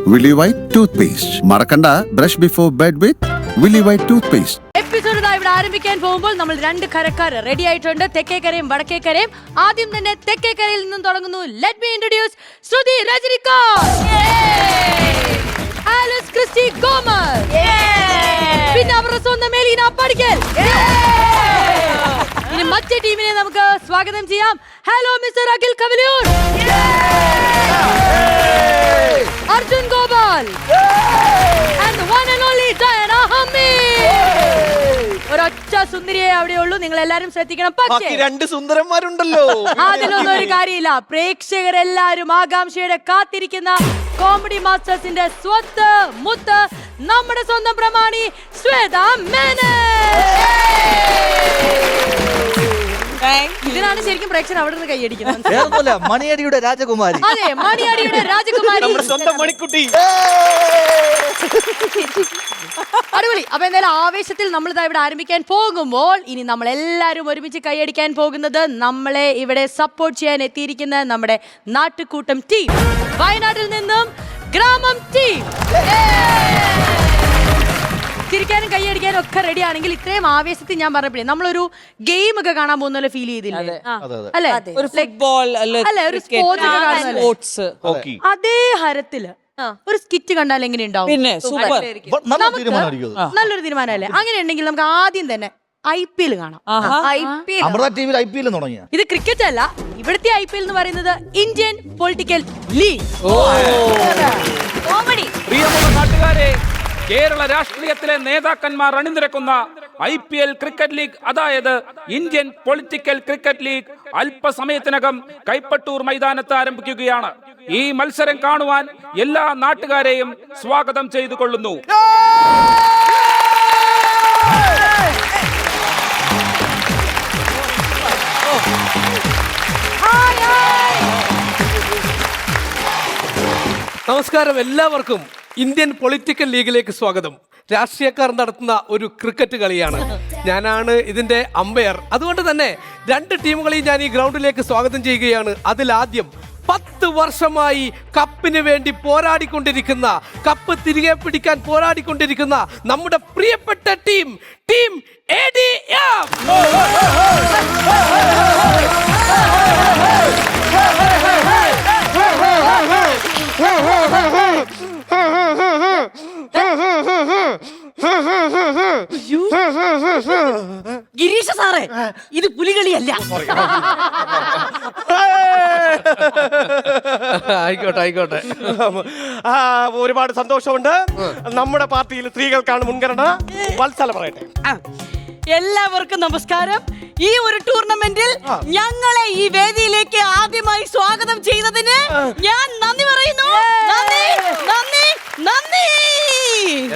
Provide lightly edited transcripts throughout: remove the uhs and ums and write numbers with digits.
Willy White toothpaste. Marakanda, brush before bed with Willy White toothpaste. Episode ഇവിടെ ആരംഭിക്കാൻ പോകുമ്പോൾ നമ്മൾ രണ്ട് കരക്കാർ റെഡി ആയിട്ടുണ്ട്. തെക്കേക്കരയും വടക്കേക്കരയും. ആദ്യം തന്നെ തെക്കേക്കരയിൽ നിന്നും തുടങ്ങുന്നു. ലെറ്റ് മീ ഇൻട്രൊഡ്യൂസ് ശ്രുതി രജനികാന്ത്, ആലിസ് ക്രിസ്റ്റി ഗോമർ, പിന്നെ അവരുടെ സ്വന്തം മെലീന പടിക്കൽ. ഇനി മറ്റേ ടീമിനെ നമുക്ക് സ്വാഗതം ചെയ്യാം. Hello mister Akhil Kavaliyoor, Arjun Gopal and the one and only Diana Hammi. ഒരൊറ്റ സുന്ദരിയെ അവിടെ ഉള്ളൂ. നിങ്ങൾ എല്ലാരും ശ്രദ്ധിക്കണം. പക്ഷേ രണ്ട് സുന്ദരന്മാരുണ്ടല്ലോ. അതിലൊന്നും ഒരു കാര്യമില്ല. പ്രേക്ഷകരെല്ലാരും ആകാംക്ഷയുടെ കാത്തിരിക്കുന്ന കോമഡി മാസ്റ്റേഴ്സിന്റെ സ്വത്ത് മുത്ത് നമ്മുടെ സ്വന്തം പ്രമാണി ശ്വേത മേനൻ. ഇതിനാണ് ശരിക്കും പ്രേക്ഷകർ അവിടെ നിന്ന് കൈയടിക്കുന്നത്. മണിയടിയുടെ രാജകുമാരി. അതെ, മണിയടിയുടെ രാജകുമാരി, നമ്മുടെ സ്വന്തം മണിക്കുട്ടി. അടിപൊളി. അപ്പൊ എന്തായാലും ആവേശത്തിൽ നമ്മൾ ഇവിടെ ആരംഭിക്കാൻ പോകുമ്പോൾ ഇനി നമ്മൾ എല്ലാരും ഒരുമിച്ച് കൈയടിക്കാൻ പോകുന്നത് നമ്മളെ ഇവിടെ സപ്പോർട്ട് ചെയ്യാൻ എത്തിയിരിക്കുന്ന നമ്മുടെ നാട്ടുകൂട്ടം ടീം, വയനാട്ടിൽ നിന്നും ഗ്രാമം ടീം. ചിരിക്കാനും കൈയടിക്കാനും ഒക്കെ റെഡി ആണെങ്കിൽ ഇത്രയും ആവേശത്തിൽ ഞാൻ പറഞ്ഞപ്പോഴേ നമ്മളൊരു ഗെയിം ഒക്കെ കാണാൻ പോകുന്ന ഫീൽ ചെയ്തില്ലേ? അല്ലെ, ഒരു ഫുട്ബോൾ അല്ലെ, ഒരു സ്പോർട്സ്. അതേ ഹരത്തില് ഒരു സ്കിറ്റ് കണ്ടാൽ എങ്ങനെ ഉണ്ടാവും? നല്ലൊരു തീരുമാനമല്ലേ? അങ്ങനെ ഉണ്ടെങ്കിൽ നമുക്ക് ആദ്യം തന്നെ IPL കാണാം. ഇത് ക്രിക്കറ്റ് അല്ല, ഇവിടുത്തെ IPL എന്ന് പറയുന്നത് ഇന്ത്യൻ പൊളിറ്റിക്കൽ ലീഗ്. പ്രിയമുള്ള നാട്ടുകാരെ, കേരള രാഷ്ട്രീയത്തിലെ നേതാക്കന്മാർ അണിനിരക്കുന്ന IPL ക്രിക്കറ്റ് ലീഗ്, അതായത് ഇന്ത്യൻ പൊളിറ്റിക്കൽ ക്രിക്കറ്റ് ലീഗ് അല്പസമയത്തിനകം കൈപ്പട്ടൂർ മൈതാനത്ത് ആരംഭിക്കുകയാണ്. ഈ മത്സരം കാണുവാൻ എല്ലാ നാട്ടുകാരെയും സ്വാഗതം ചെയ്തു കൊള്ളുന്നു. നമസ്കാരം, എല്ലാവർക്കും ഇന്ത്യൻ പൊളിറ്റിക്കൽ ലീഗിലേക്ക് സ്വാഗതം. രാഷ്ട്രീയക്കാർ നടത്തുന്ന ഒരു ക്രിക്കറ്റ് കളിയാണ്. ഞാനാണ് ഇതിന്റെ അമ്പയർ. അതുകൊണ്ട് തന്നെ രണ്ട് ടീമുകളെയും ഞാൻ ഈ ഗ്രൗണ്ടിലേക്ക് സ്വാഗതം ചെയ്യുകയാണ്. അതിലാദ്യം 10 വർഷമായി കപ്പിന് വേണ്ടി പോരാടിക്കൊണ്ടിരിക്കുന്ന, കപ്പ് തിരികെ പിടിക്കാൻ പോരാടിക്കൊണ്ടിരിക്കുന്ന നമ്മുടെ പ്രിയപ്പെട്ട ടീം ADF. ഗിരീഷ സാറേ, ഇത് പുലികളിയല്ല. ആയിക്കോട്ടെ. ഒരുപാട് സന്തോഷമുണ്ട്. നമ്മുടെ പാർട്ടിയിൽ സ്ത്രീകൾക്കാണ് മുൻഗണന. വത്സല പറയട്ടെ. എല്ലാവർക്കും നമസ്കാരം. ഈ ഒരു ടൂർണമെന്റിൽ ഞങ്ങളെ ഈ വേദിയിലേക്ക് ആദ്യമായി സ്വാഗതം ചെയ്തതിന് ഞാൻ നന്ദി പറയുന്നു. നന്ദി.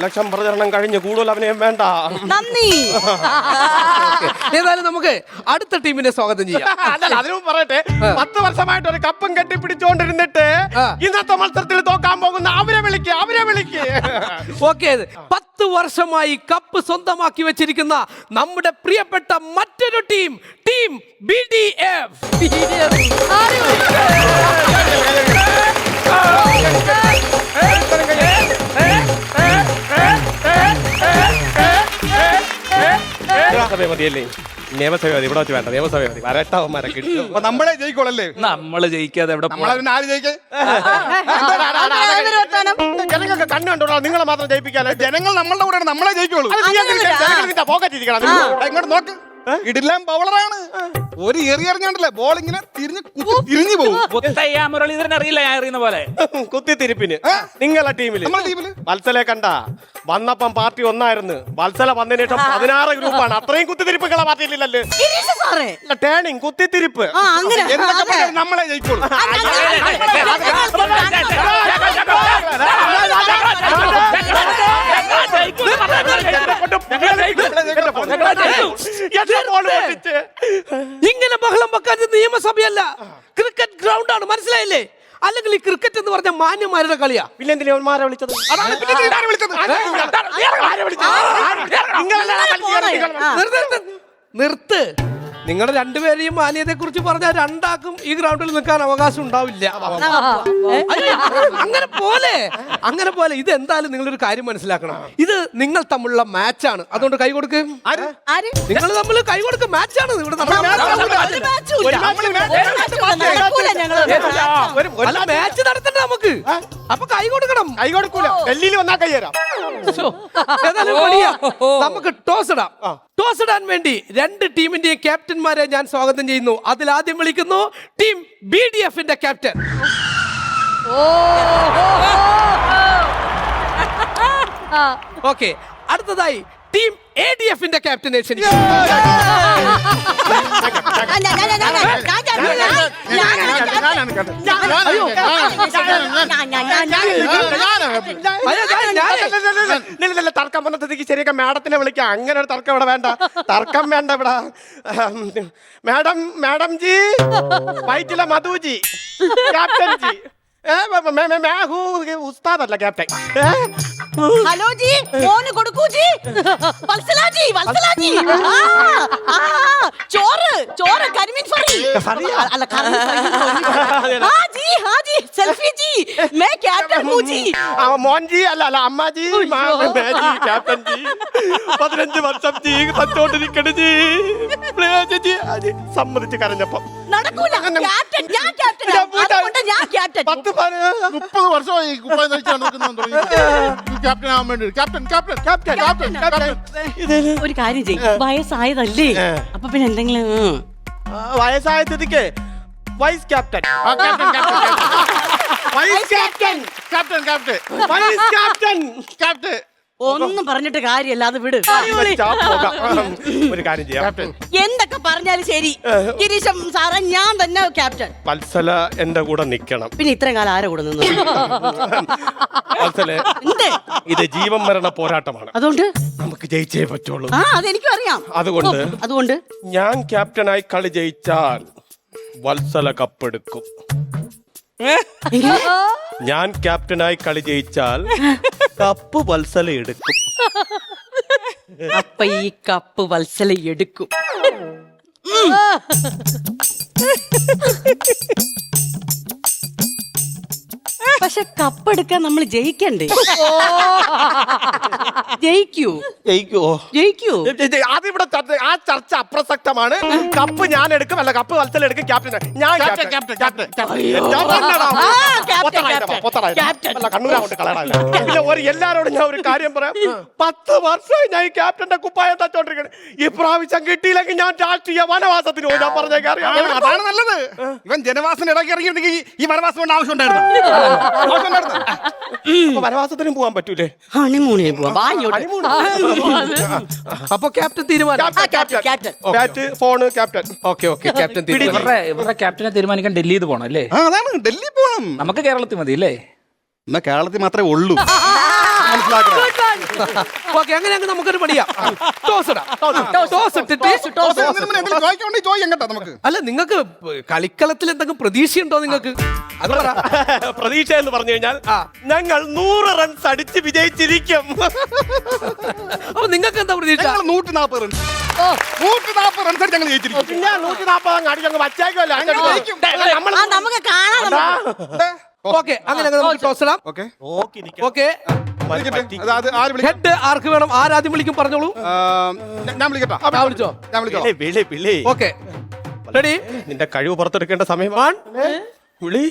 ഇലക്ഷൻ പ്രചരണം കഴിഞ്ഞ് കൂടുതൽ അഭിനയം വേണ്ട. നന്ദി. ഏതായാലും നമുക്ക് അടുത്ത ടീമിനെ സ്വാഗതം ചെയ്യാം. അതിനും പറയട്ടെ, 10 വർഷമായിട്ട് ഒരു കപ്പും കെട്ടിപ്പിടിച്ചോണ്ടിരുന്നിട്ട് ഇന്നത്തെ മത്സരത്തിൽ തോക്കാൻ പോകുന്ന അവരെ വിളിക്ക്. ഓക്കെ, 10 വർഷമായി കപ്പ് സ്വന്തമാക്കി വെച്ചിരിക്കുന്ന നമ്മുടെ പ്രിയപ്പെട്ട മറ്റൊരു ടീം BDF. മതിയല്ലേ? നിയമസഭ മതി, ഇവിടെ വെച്ച് വേണ്ട. നിയമസഭ മതി. വരട്ടവന്മാരെ കിട്ടും. നമ്മളെ ജയിക്കോളല്ലേ? നമ്മള് ജയിക്കാതെ എവിടെ ജനങ്ങൾക്ക് കണ്ണുണ്ടോ? നിങ്ങളെ മാത്രം ജയിപ്പിക്കാനോ? ജനങ്ങൾ നമ്മളുടെ കൂടെ നമ്മളെ ജയിക്കുള്ളൂ. പോക്കറ്റ് ഇരിക്കണം. ഇങ്ങോട്ട് നോക്ക്, ഇടില്ലാം ബൗളറാണ്. ഒരു എറിഞ്ഞാണ്ടല്ലേ ബോൾ ഇങ്ങനെ തിരിഞ്ഞു പോകും. മുരളീധരൻ അറിയില്ല, ഞാൻ അറിയുന്ന പോലെ. കുത്തിത്തിരിപ്പിന് നിങ്ങളെ ടീമില് വത്സലെ കണ്ട വന്നപ്പം പാർട്ടി ഒന്നായിരുന്നു. വത്സല വന്നതിന് ശേഷം 16 ഗ്രൂപ്പാണ്. അത്രയും കുത്തിത്തിരിപ്പുകളെ പാർട്ടിയില്ലല്ലോ. ടേണിങ് കുത്തിത്തിരിപ്പ് നമ്മളെ ജയിക്കുള്ളൂ. ഇങ്ങനെ ബഹളം വെക്കാൻ നിയമസഭയല്ല, ക്രിക്കറ്റ് ഗ്രൗണ്ട് ആണ്, മനസ്സിലായില്ലേ? അല്ലെങ്കിൽ ഈ ക്രിക്കറ്റ് എന്ന് പറഞ്ഞ മാന്യന്മാരുടെ കളിയാ. പിന്നെ എന്തിനാ വിളിച്ചത്? നിർത്ത്. നിങ്ങളുടെ രണ്ടുപേരെയും മാന്യതയെ കുറിച്ച് പറഞ്ഞാൽ രണ്ടാക്കും ഈ ഗ്രൗണ്ടിൽ നിൽക്കാൻ അവകാശം ഉണ്ടാവില്ല. അയ്യോ, അങ്ങനെ പോലെ ഇത് എന്തായാലും നിങ്ങളൊരു കാര്യം മനസ്സിലാക്കണം. ഇത് നിങ്ങൾ തമ്മിലുള്ള മാച്ചാണ്. അതുകൊണ്ട് കൈ കൊടുക്കും. നിങ്ങൾ തമ്മിൽ കൈ കൊടുക്കും. മാച്ചാണ് ഇവിടെ മാച്ച് നടത്തണ്ടേ നമുക്ക്. അപ്പൊ കൈ കൊടുക്കണം. കൈ കൊടുക്കൂല. ഡൽഹിയിൽ വന്നാ കൈ തരാം. ഏതായാലും മടിയാ. നമുക്ക് ടോസ് ഇടാം. ടോസ് ഇടാൻ വേണ്ടി രണ്ട് ടീമിന്റെയും ക്യാപ്റ്റന്മാരെ ഞാൻ സ്വാഗതം ചെയ്യുന്നു. അതിൽ ആദ്യം വിളിക്കുന്നു ടീം BDF-ന്റെ ക്യാപ്റ്റൻ. ഓക്കെ, അടുത്തതായി ടീം ADF-ന്റെ ക്യാപ്റ്റനെ ക്ഷണിക്കുന്നു. തർക്കം വന്നത്തേക്ക് ശരിയൊക്കെ മാഡത്തിനെ വിളിക്കാം. അങ്ങനെ ഒരു തർക്കം ഇവിടെ വേണ്ട. തർക്കം വേണ്ട ഇവിടെ. Madam ji, Vyttila Madhuji, captain ji. ഉസ്താദല്ല ക്യാപ്റ്റൻ. ഹലോ ജി, ഫോണ് കൊടുക്കൂ ജി. വത്സലാജി, വത്സലാജി. ചോറ് കരിമീൻ ഫ്രൈ. അല്ല, हाँ जी, सेल्फी जी, मैं कैप्टन हूँ जी. മോൻ ജി അല്ല അമ്മ ജി, ക്യാപ്റ്റൻ ജി. 15 വർഷം ജി തച്ചോണ്ടിരിക്കണ ജി. സമ്മതിച്ച് കരഞ്ഞപ്പോ നടക്കൂല. ക്യാപ്റ്റൻ, ഞാൻ ക്യാപ്റ്റൻ. അതുകൊണ്ട് ഞാൻ ക്യാപ്റ്റൻ. 30 വർഷമായി കുപ്പായം ധരിച്ചാണ് ക്യാപ്റ്റൻ ആവാൻ വേണ്ടി. ക്യാപ്റ്റൻ. ഒരു കാര്യം ചെയ്യും, വയസ്സായതല്ലേ, അപ്പൊ പിന്നെ എന്തെങ്കിലും വയസ്സായ സ്ഥിതിക്ക് വൈസ് ക്യാപ്റ്റൻ. ഒന്നും പറഞ്ഞിട്ട് കാര്യല്ല, അത് വിട്. ഒരു കാര്യം ചെയ്യാം. എന്തൊക്കെ പറഞ്ഞാലും ശരി, ഗിരീശം സാറേ, ഞാൻ തന്നെ ക്യാപ്റ്റൻ. വത്സല എന്റെ കൂടെ നിക്കണം. പിന്നെ ഇത്രയും കാലം ആരെ കൂടെ നിന്നു? വത്സല, ഇത് ജീവൻ മരണ പോരാട്ടമാണ്. അതുകൊണ്ട് നമുക്ക് ജയിച്ചേ പറ്റുള്ളൂ. അതെനിക്കും അറിയാം. അതുകൊണ്ട് ഞാൻ ക്യാപ്റ്റനായി കളി ജയിച്ചാൽ വത്സല കപ്പെടുക്കും. ഞാൻ ക്യാപ്റ്റനായി കളി ജയിച്ചാൽ കപ്പ് വത്സല എടുക്കും. അപ്പൊ ഈ കപ്പ് വത്സല എടുക്കും. പക്ഷെ കപ്പെടുക്കാൻ നമ്മൾ ജയിക്കണ്ടേ? ജയിക്കൂ. അതിവിടെ ആ ചർച്ച അപ്രസക്തമാണ്. കപ്പ് ഞാൻ എടുക്കും, അല്ല കപ്പ് വത്സല എടുക്കും. ക്യാപ്റ്റൻ ഞാൻ. എല്ലാരോടും ഞാൻ ഒരു കാര്യം പറയാം. 10 വർഷമായി ഞാൻ ഈ ക്യാപ്റ്റന്റെ കുപ്പായം തച്ചോണ്ടിരിക്കണേ. ഈ പ്രാവശ്യം കിട്ടിയില്ലെങ്കിൽ ഞാൻ രാഷ്ട്രീയ വനവാസത്തിന് പോയി. ഞാൻ പറഞ്ഞേക്കാം. അതാണ് നല്ലത്. ഇവൻ ജനവാസത്തിന് ഇടയ്ക്ക് ഇറങ്ങിയിട്ടുണ്ടെങ്കിൽ ഈ വനവാസം കൊണ്ട് ആവശ്യം ഉണ്ടായിരുന്നു. വനവാസത്തിനും പോകാൻ പറ്റൂലേ? ഹണിമൂണിന് പോവാം. അപ്പൊ ക്യാപ്റ്റൻ തീരുമാനം. Bat, phone, captain. Okay, captain തീരുമാനം. ഇവരുടെ ക്യാപ്റ്റനെ തീരുമാനിക്കാൻ ഡൽഹിയിൽ പോകണം അല്ലേ? അതാണ്, ഡൽഹി പോകണം. നമുക്ക് കേരളത്തിൽ മതി അല്ലേ? എന്നാ കേരളത്തിൽ മാത്രമേ ഉള്ളൂ. ഓക്കെ, അങ്ങനെ നമുക്കൊരു പണിയാം. ടോസ് ഇടാം. നമുക്ക് അല്ല, നിങ്ങൾക്ക് കളിക്കളത്തിൽ എന്തെങ്കിലും പ്രതീക്ഷയുണ്ടോ നിങ്ങൾക്ക്? അത് പറ. പ്രതീക്ഷ എന്ന് പറഞ്ഞു കഴിഞ്ഞാൽ ഞങ്ങൾ 100 റൺസ് അടിച്ച് വിജയിച്ചിരിക്കും. അപ്പൊ നിങ്ങൾക്ക് എന്താ പ്രതീക്ഷ? 140 റൺസ്. 140 റൺസ് ഞങ്ങൾ ജയിച്ചിരിക്കും. പിന്നെ 140 അടിച്ചങ്ങ് വച്ചേക്കുമല്ലോ. നമുക്ക് കാണാം. ഓക്കെ, അങ്ങനെ നമുക്ക് ടോസ് ഇടാം. ഓക്കെ, ഹെഡ് ആർക്ക് വേണം? ആരാദ്യം വിളിക്കും പറഞ്ഞോളൂ. ഞാൻ വിളിക്കട്ടോ? വിളിച്ചോ. Okay, ready? നിന്റെ കഴിവ് പുറത്തെടുക്കേണ്ട സമയമാണ്. വിളി.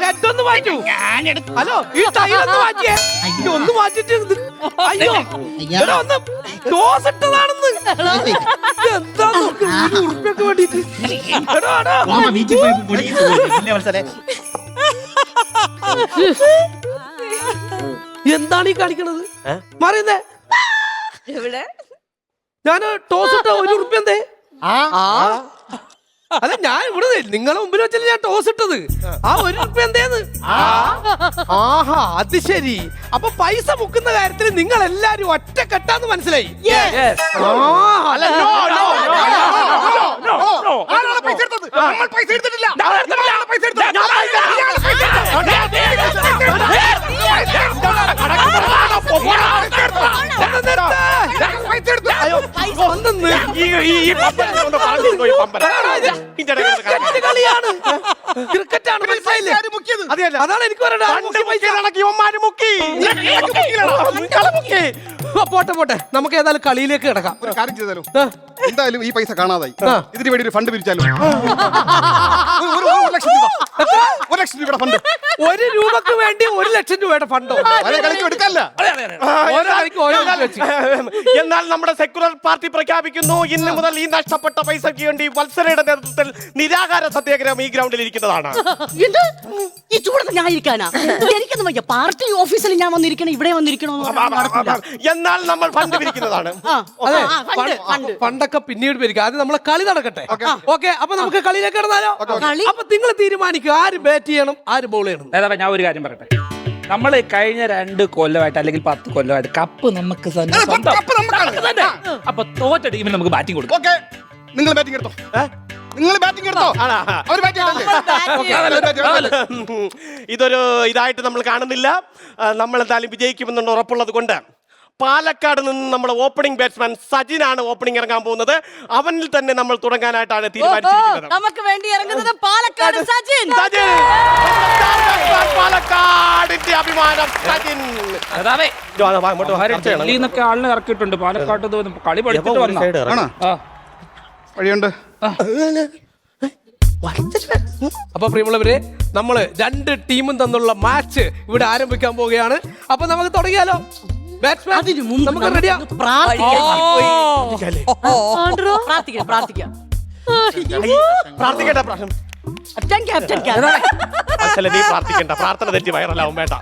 ഹെഡൊന്ന് മാറ്റൂ. ഹലോ, ഈ ടൈലൊന്ന് മാറ്റിയേ. ഒന്ന് മാറ്റിട്ട്. അയ്യോ, ഒന്ന് ടോസ് ഇട്ടതാണെന്ന്. എന്താ ഉറുപ്പ്യൊക്കെ വേണ്ടിട്ട്. എന്താണ് ഈ കാണിക്കണത്? മാറിയെന്തേ? ഞാൻ ടോസ് ഇട്ട 1 ഉറുപ്പ്യ എന്തേ? അല്ല, ഞാൻ ഇവിടെ നിങ്ങളെ മുമ്പിൽ വെച്ചല്ലേ ഞാൻ ടോസ് ഇട്ടത്. ആ 1 ഉറുപ്പ്യ എന്തേന്ന്? ആഹാ, അത് ശരി. അപ്പൊ പൈസ മുക്കുന്ന കാര്യത്തിൽ നിങ്ങൾ എല്ലാരും ഒറ്റക്കെട്ടാന്ന് മനസ്സിലായി. പൈസ എടുത്തത്. നമ്മൾ പൈസ എടുത്തിട്ടില്ല. ഇയാളാണ് പൈസ എടുത്തത്. ഇയാളാണ് പൈസ ക്രിക്കറ്റാണ് മനസ്സിലായില്ലേ? അതാണ് എനിക്ക് പോട്ടെ പോട്ടെ, നമുക്ക് ഏതായാലും കളിയിലേക്ക് കിടക്കാം. ഒരു കാര്യം ചെയ്താലോ? എന്തായാലും ഈ പൈസ കാണാതായി. ഇതിന് വേണ്ടി ഒരു ഫണ്ട് പിരിച്ചാലോ? ഒരു ലക്ഷം രൂപ. 1 ലക്ഷം രൂപയുടെ ഫണ്ട്. 1 രൂപക്ക് വേണ്ടി 1 ലക്ഷം രൂപയുടെ ഫണ്ടോ? കളിക്ക് എടുക്കല്ല. ഓരോ കളിക്ക് ഓരോ വെച്ച്. എന്നാൽ നമ്മുടെ സെക്യുലർ പാർട്ടി പ്രഖ്യാപിക്കുന്നു, ഇന്ന് മുതൽ ഈ നഷ്ടപ്പെട്ട പൈസയ്ക്ക് വേണ്ടി വത്സലയുടെ നേതൃത്വത്തിൽ നിരാഹാര സത്യാഗ്രഹം ഈ ഗ്രൗണ്ടിൽ ഇരിക്കുന്നതാണ്. എന്ത് ഈ ചൂടത്ത് ഞാൻ ഇരിക്കാനാ? എനിക്കൊന്നും വയ്യ. പാർട്ടി ഓഫീസിൽ ഞാൻ വന്നിരിക്കണം, ഇവിടെ വന്നിരിക്കണോ? എന്നാൽ നമ്മൾ ഫണ്ട് പിരിക്കുന്നതാണ്. അതെ, ഫണ്ടൊക്കെ പിന്നീട് പിരിക്കാം. ആദ്യം നമ്മളെ കളി നടക്കട്ടെ. ഓക്കെ, അപ്പൊ നമുക്ക് കളിയിലേക്ക് കിടന്നാലോ? അപ്പൊ നിങ്ങൾ തീരുമാനിക്കും ആര് ബാറ്റ് ചെയ്യണം, ആര് ബോൾ ചെയ്യണം. നേതാവേ, ഞാൻ ഒരു കാര്യം പറയട്ടെ. നമ്മൾ കഴിഞ്ഞ 2 കൊല്ലമായിട്ട് അല്ലെങ്കിൽ 10 കൊല്ലമായിട്ട് കപ്പ് നമുക്ക് തന്നെ സ്വന്തം. അപ്പൊ തോറ്റ ടീമിന് നമുക്ക് ബാറ്റിംഗ് കൊടുക്കാം. ഓക്കെ, നിങ്ങൾ ബാറ്റിംഗ് എടുത്തോ. നിങ്ങൾ ബാറ്റിംഗ് എടുത്തോ. അവർ ഇതൊരു ഇതായിട്ട് നമ്മൾ കാണുന്നില്ല. നമ്മൾ എന്തായാലും വിജയിക്കുമെന്നുള്ള ഉറപ്പുള്ളത് കൊണ്ട് പാലക്കാട് നിന്ന് നമ്മുടെ ഓപ്പണിംഗ് ബാറ്റ്സ്മാൻ സജിനാണ് ഓപ്പണിംഗ് ഇറങ്ങാൻ പോകുന്നത്. അവനിൽ തന്നെ നമ്മൾ തുടങ്ങാനായിട്ടാണ് തീരുമാനിച്ചിരിക്കുന്നത്. നമുക്ക് വേണ്ടി ഇറങ്ങുന്നത് പാലക്കാട് സജിൻ. പാലക്കാടിന്റെ അഭിമാനം സജിൻ. നേതാവേ, ഡൽഹിന്നൊക്കെ ആളിനെ ഇറക്കിയിട്ടുണ്ട്. പാലക്കാട്ട് കളി പഠിച്ചിട്ട് വന്ന വഴിയുണ്ട്. അപ്പൊ പ്രിയമുള്ളവരെ, നമ്മള് 2 ടീമും തമ്മിലുള്ള മാച്ച് ഇവിടെ ആരംഭിക്കാൻ പോവുകയാണ്. അപ്പൊ നമുക്ക് തുടങ്ങിയാലോ? ബാറ്റ്സ്മാൻ നമുക്ക് റെഡിയാ? പ്രാർത്ഥിക്കട്ടെ. നീ പ്രാർത്ഥിക്കണ്ട, പ്രാർത്ഥന തെറ്റി വൈറലാവും. വേണ്ട.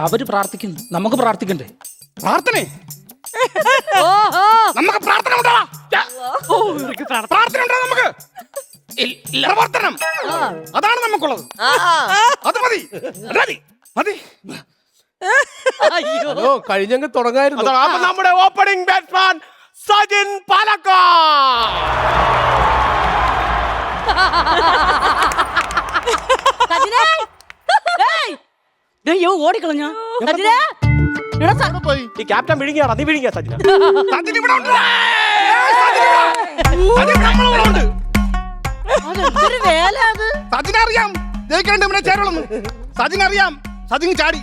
അവര് പ്രാർത്ഥിക്കുന്നു, നമുക്ക് പ്രാർത്ഥിക്കണ്ടേ? പ്രാർത്ഥന നമുക്ക് പ്രാർത്ഥന ഉണ്ടാ. പ്രാർത്ഥന ഉണ്ടാ നമുക്ക്. പ്രവർത്തനം അതാണ് നമുക്കുള്ളത്. അത് മതി മതി മതി. കഴിഞ്ഞങ്ങ് തുടങ്ങായിരുന്നു. നമ്മുടെ ഓപ്പണിംഗ് ബാറ്റ്സ്മാൻ സജിൻ പാലക്കാട്. ഓടിക്കളഞ്ഞ ഈ ക്യാപ്റ്റൻ വിഴുങ്ങിയാടാ, നീ വിഴുങ്ങിയ സജിന. സജിൻ ഇവിടെ ഉണ്ട്. സജിനറിയാം ജയിക്കേണ്ട ഇവനെ ചേരുള്ളൂ. സജിനറിയാം. സജിൻ ചാടി.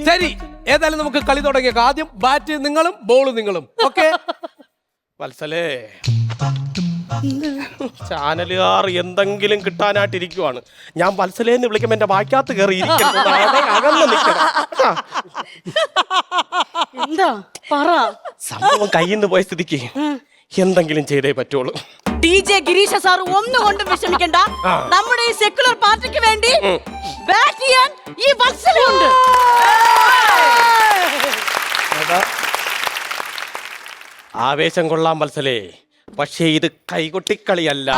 ശരി, ഏതായാലും നമുക്ക് കളി തുടങ്ങിയേക്കാം. ആദ്യം ബാറ്റ് നിങ്ങളും ബോൾ നിങ്ങളും. ഓക്കെ വത്സലേ, ചാനലുകാർ എന്തെങ്കിലും കിട്ടാനായിട്ടിരിക്കുവാണ്. ഞാൻ വത്സലേന്ന് വിളിക്കുമ്പോ എന്റെ വായ്ക്കകത്ത് കയറി അകന്ന് നിൽക്കണം. എന്താ പറ? സംഭവം കയ്യിൽ നിന്ന് പോയ സ്ഥിതിക്ക് എന്തെങ്കിലും ചെയ്തേ പറ്റുള്ളൂ. DJ ഗിരീഷ സാർ ഒന്നുകൊണ്ടും വിഷമിക്കണ്ട. നമ്മുടെ ഈ സെക്യുലർ പാർട്ടിക്ക് വേണ്ടി ബാറ്റ് ചെയ്യാൻ ഈ വത്സലയുണ്ട്. ആവേശം കൊള്ളാം വത്സലേ, പക്ഷേ ഇത് കൈകൊട്ടിക്കളിയല്ല.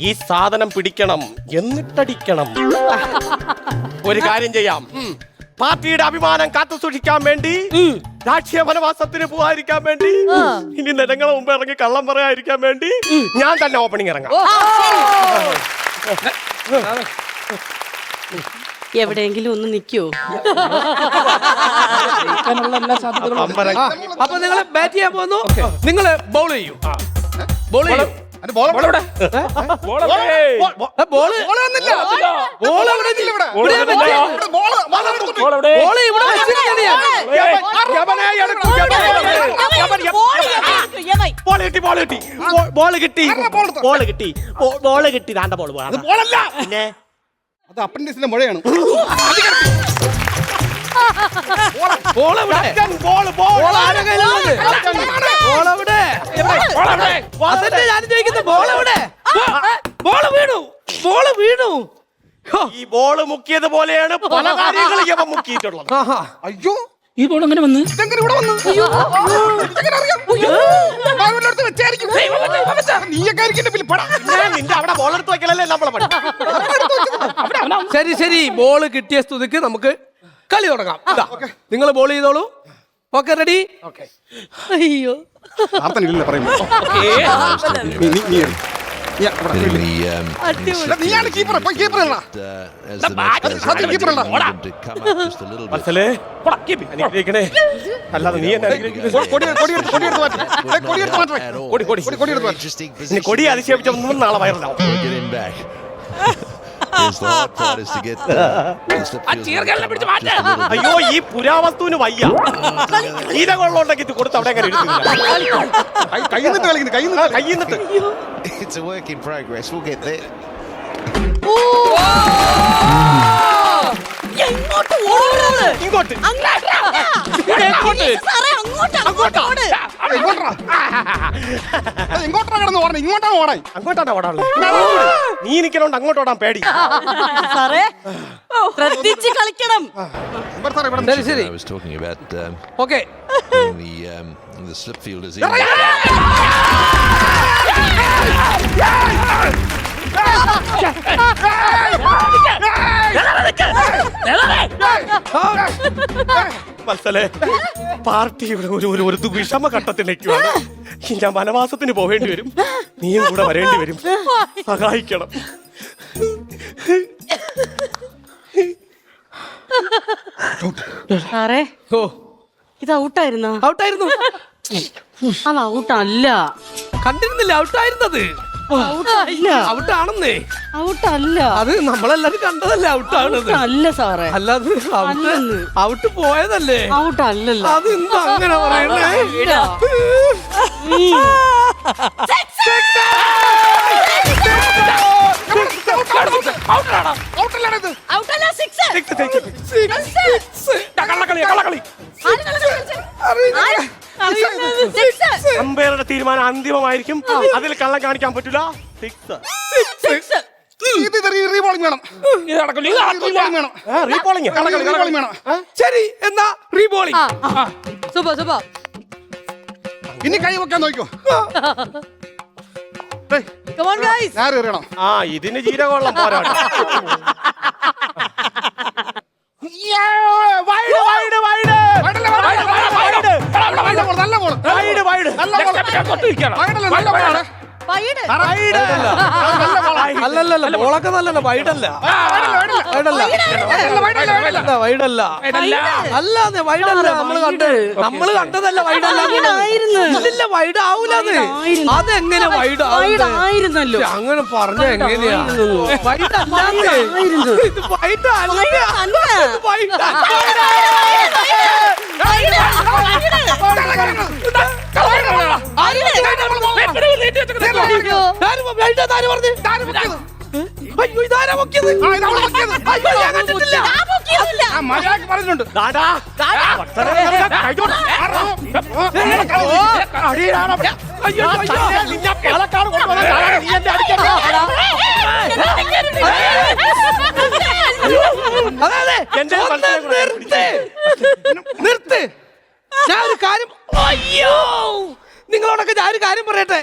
ഈ സാധനം പിടിക്കണം, എന്നിട്ടടിക്കണം. ഒരു കാര്യം ചെയ്യാം. പാർട്ടിയുടെ അഭിമാനം കാത്തു സൂക്ഷിക്കാൻ വേണ്ടി, രാഷ്ട്രീയ വനവാസത്തിന് പോകാതിരിക്കാൻ വേണ്ടി, ഇനി നിലങ്ങളെ മുമ്പ് ഇറങ്ങി കള്ളം പറയാതിരിക്കാൻ വേണ്ടി ഞാൻ തന്നെ ഓപ്പണിംഗ് ഇറങ്ങാം. എവിടെയെങ്കിലും ഒന്ന് നിൽക്കോ? അപ്പൊ നിങ്ങൾ ബാറ്റ് ചെയ്യാൻ പോകുന്നു. നിങ്ങൾ ബോൾ ചെയ്യൂ. ബോൾ ചെയ്യൂ. അത് അപ്പൻഡിക്സിന്റെ മുഴയാണ്. ഈ ബോള് മുക്കിയത് പോലെയാണ് പല കാര്യങ്ങളും ഇവ മുക്കിയിട്ടുള്ളത്. അയ്യോ, ഈ ബോൾ എങ്ങനെ വന്ന്? ഇതെങ്ങനെ ഇവിടെ വന്നു? നിന്റെ അവിടെ ബോളെടുത്ത് വെക്കലല്ലേ നമ്മളെ പണി. ശരി ശരി, ബോള് കിട്ടിയ സ്തുതിക്ക് നമുക്ക് കളി തുടങ്ങാം. നിങ്ങൾ ബോൾ ചെയ്തോളൂ. Okay ready? അയ്യോ പ്രാർത്ഥനയില്ല പറയുമ്പോ നീയാണ് കീപ്പർ കീപ്പർ വത്സലേ അനുഗ്രഹിക്കണേ. അല്ലാതെ നീ എന്നെ കൊടി അതിശയിപ്പിച്ച ഒന്നും നാളെ വയറുണ്ടാവും. അയ്യോ ഈ പുരാവസ്തുവിന് വയ്യ. ഈരകൊള്ളുണ്ടെങ്കിൽ കൊടുത്ത് അവിടെ അങ്ങനെ കയ്യിന്നിട്ട് കളിക്കുന്നു കയ്യിന്നിട്ട്. It's a work in progress. We'll get there. എങ്ങോട്ട് ഓടുന്നത്? ഇങ്ങോട്ട് സാറേ അങ്ങോട്ട് ഓട്. ഇങ്ങോട്ടാ കിടന്ന് ഓടണം ഇങ്ങോട്ടാണ് ഓടാൻ അങ്ങോട്ടാണ് ഓടാനുള്ളത്. നീ നിൽക്കണോണ്ട് അങ്ങോട്ട് ഓടാൻ പേടി. സാറേ ശ്രദ്ധിച്ച് കളിക്കണം. ശരി ശരി I was talking about okay. the slip fielders. വത്സലേ പാർട്ടി ഇവിടെ ഒരു വിഷമ ഘട്ടത്തിലേക്കാണ്. ഞാൻ വനവാസത്തിന് പോവേണ്ടി വരും. നീയും കൂടെ വരേണ്ടി വരും. സഹായിക്കണം. സാറേ ഓ ഇത് ഔട്ടായിരുന്നോ? ഔട്ടായിരുന്നു. അത് ഔട്ടല്ല. കണ്ടിരുന്നില്ല ഔട്ടായിരുന്നത്. ഔട്ടല്ല. ഔട്ടാണെന്നേ. ഔട്ടല്ല. അത് നമ്മളെല്ലാരും കണ്ടതല്ലേ ഔട്ടാണത്. അല്ല സാറേ. അല്ലാതെ ഔട്ട് പോയതല്ലേ. ഔട്ടല്ലല്ലോ. അത് എന്താ അങ്ങനെ പറയണേ? ഔട്ടല്ല സിക്സ്. അമ്പയറുടെ തീരുമാനം അന്തിമമായിരിക്കും. അതിൽ കള്ളം കാണിക്കാൻ പറ്റില്ല. റീബോളിംഗ് വേണം റീബോളിംഗ് വേണം. ശരി എന്നാ റീബോളിംഗ്. Super super. ഇനി കൈ വെക്കാൻ നോക്കിക്കോ. Come on guys. ഞാൻ എറിയണം. ആ ഇതിന് ജീരകവെള്ളം പോരാട്ടോ. അല്ലല്ല ബോളൊക്കെ നല്ലല്ല വൈഡല്ല. വൈഡല്ല അല്ലാതെ വൈഡല്ല. നമ്മള് കണ്ടതല്ല വൈഡല്ല. ഇല്ല വൈഡ് ആവൂലത്. അതെങ്ങനെ വൈഡ് ആയിരുന്നല്ലോ. അങ്ങനെ പറഞ്ഞ എങ്ങനെയാ? വൈഡ് അല്ലാതെ ഇത് വൈഡ് അയ്യോ ഇതാരാ പൊക്കിയത്? മര്യാദക്ക് പറഞ്ഞിട്ടുണ്ട്. നിർത്ത്. ഞാനൊരു കാര്യം അയ്യോ നിങ്ങളോടൊക്കെ ഞാനൊരു കാര്യം പറയട്ടെ.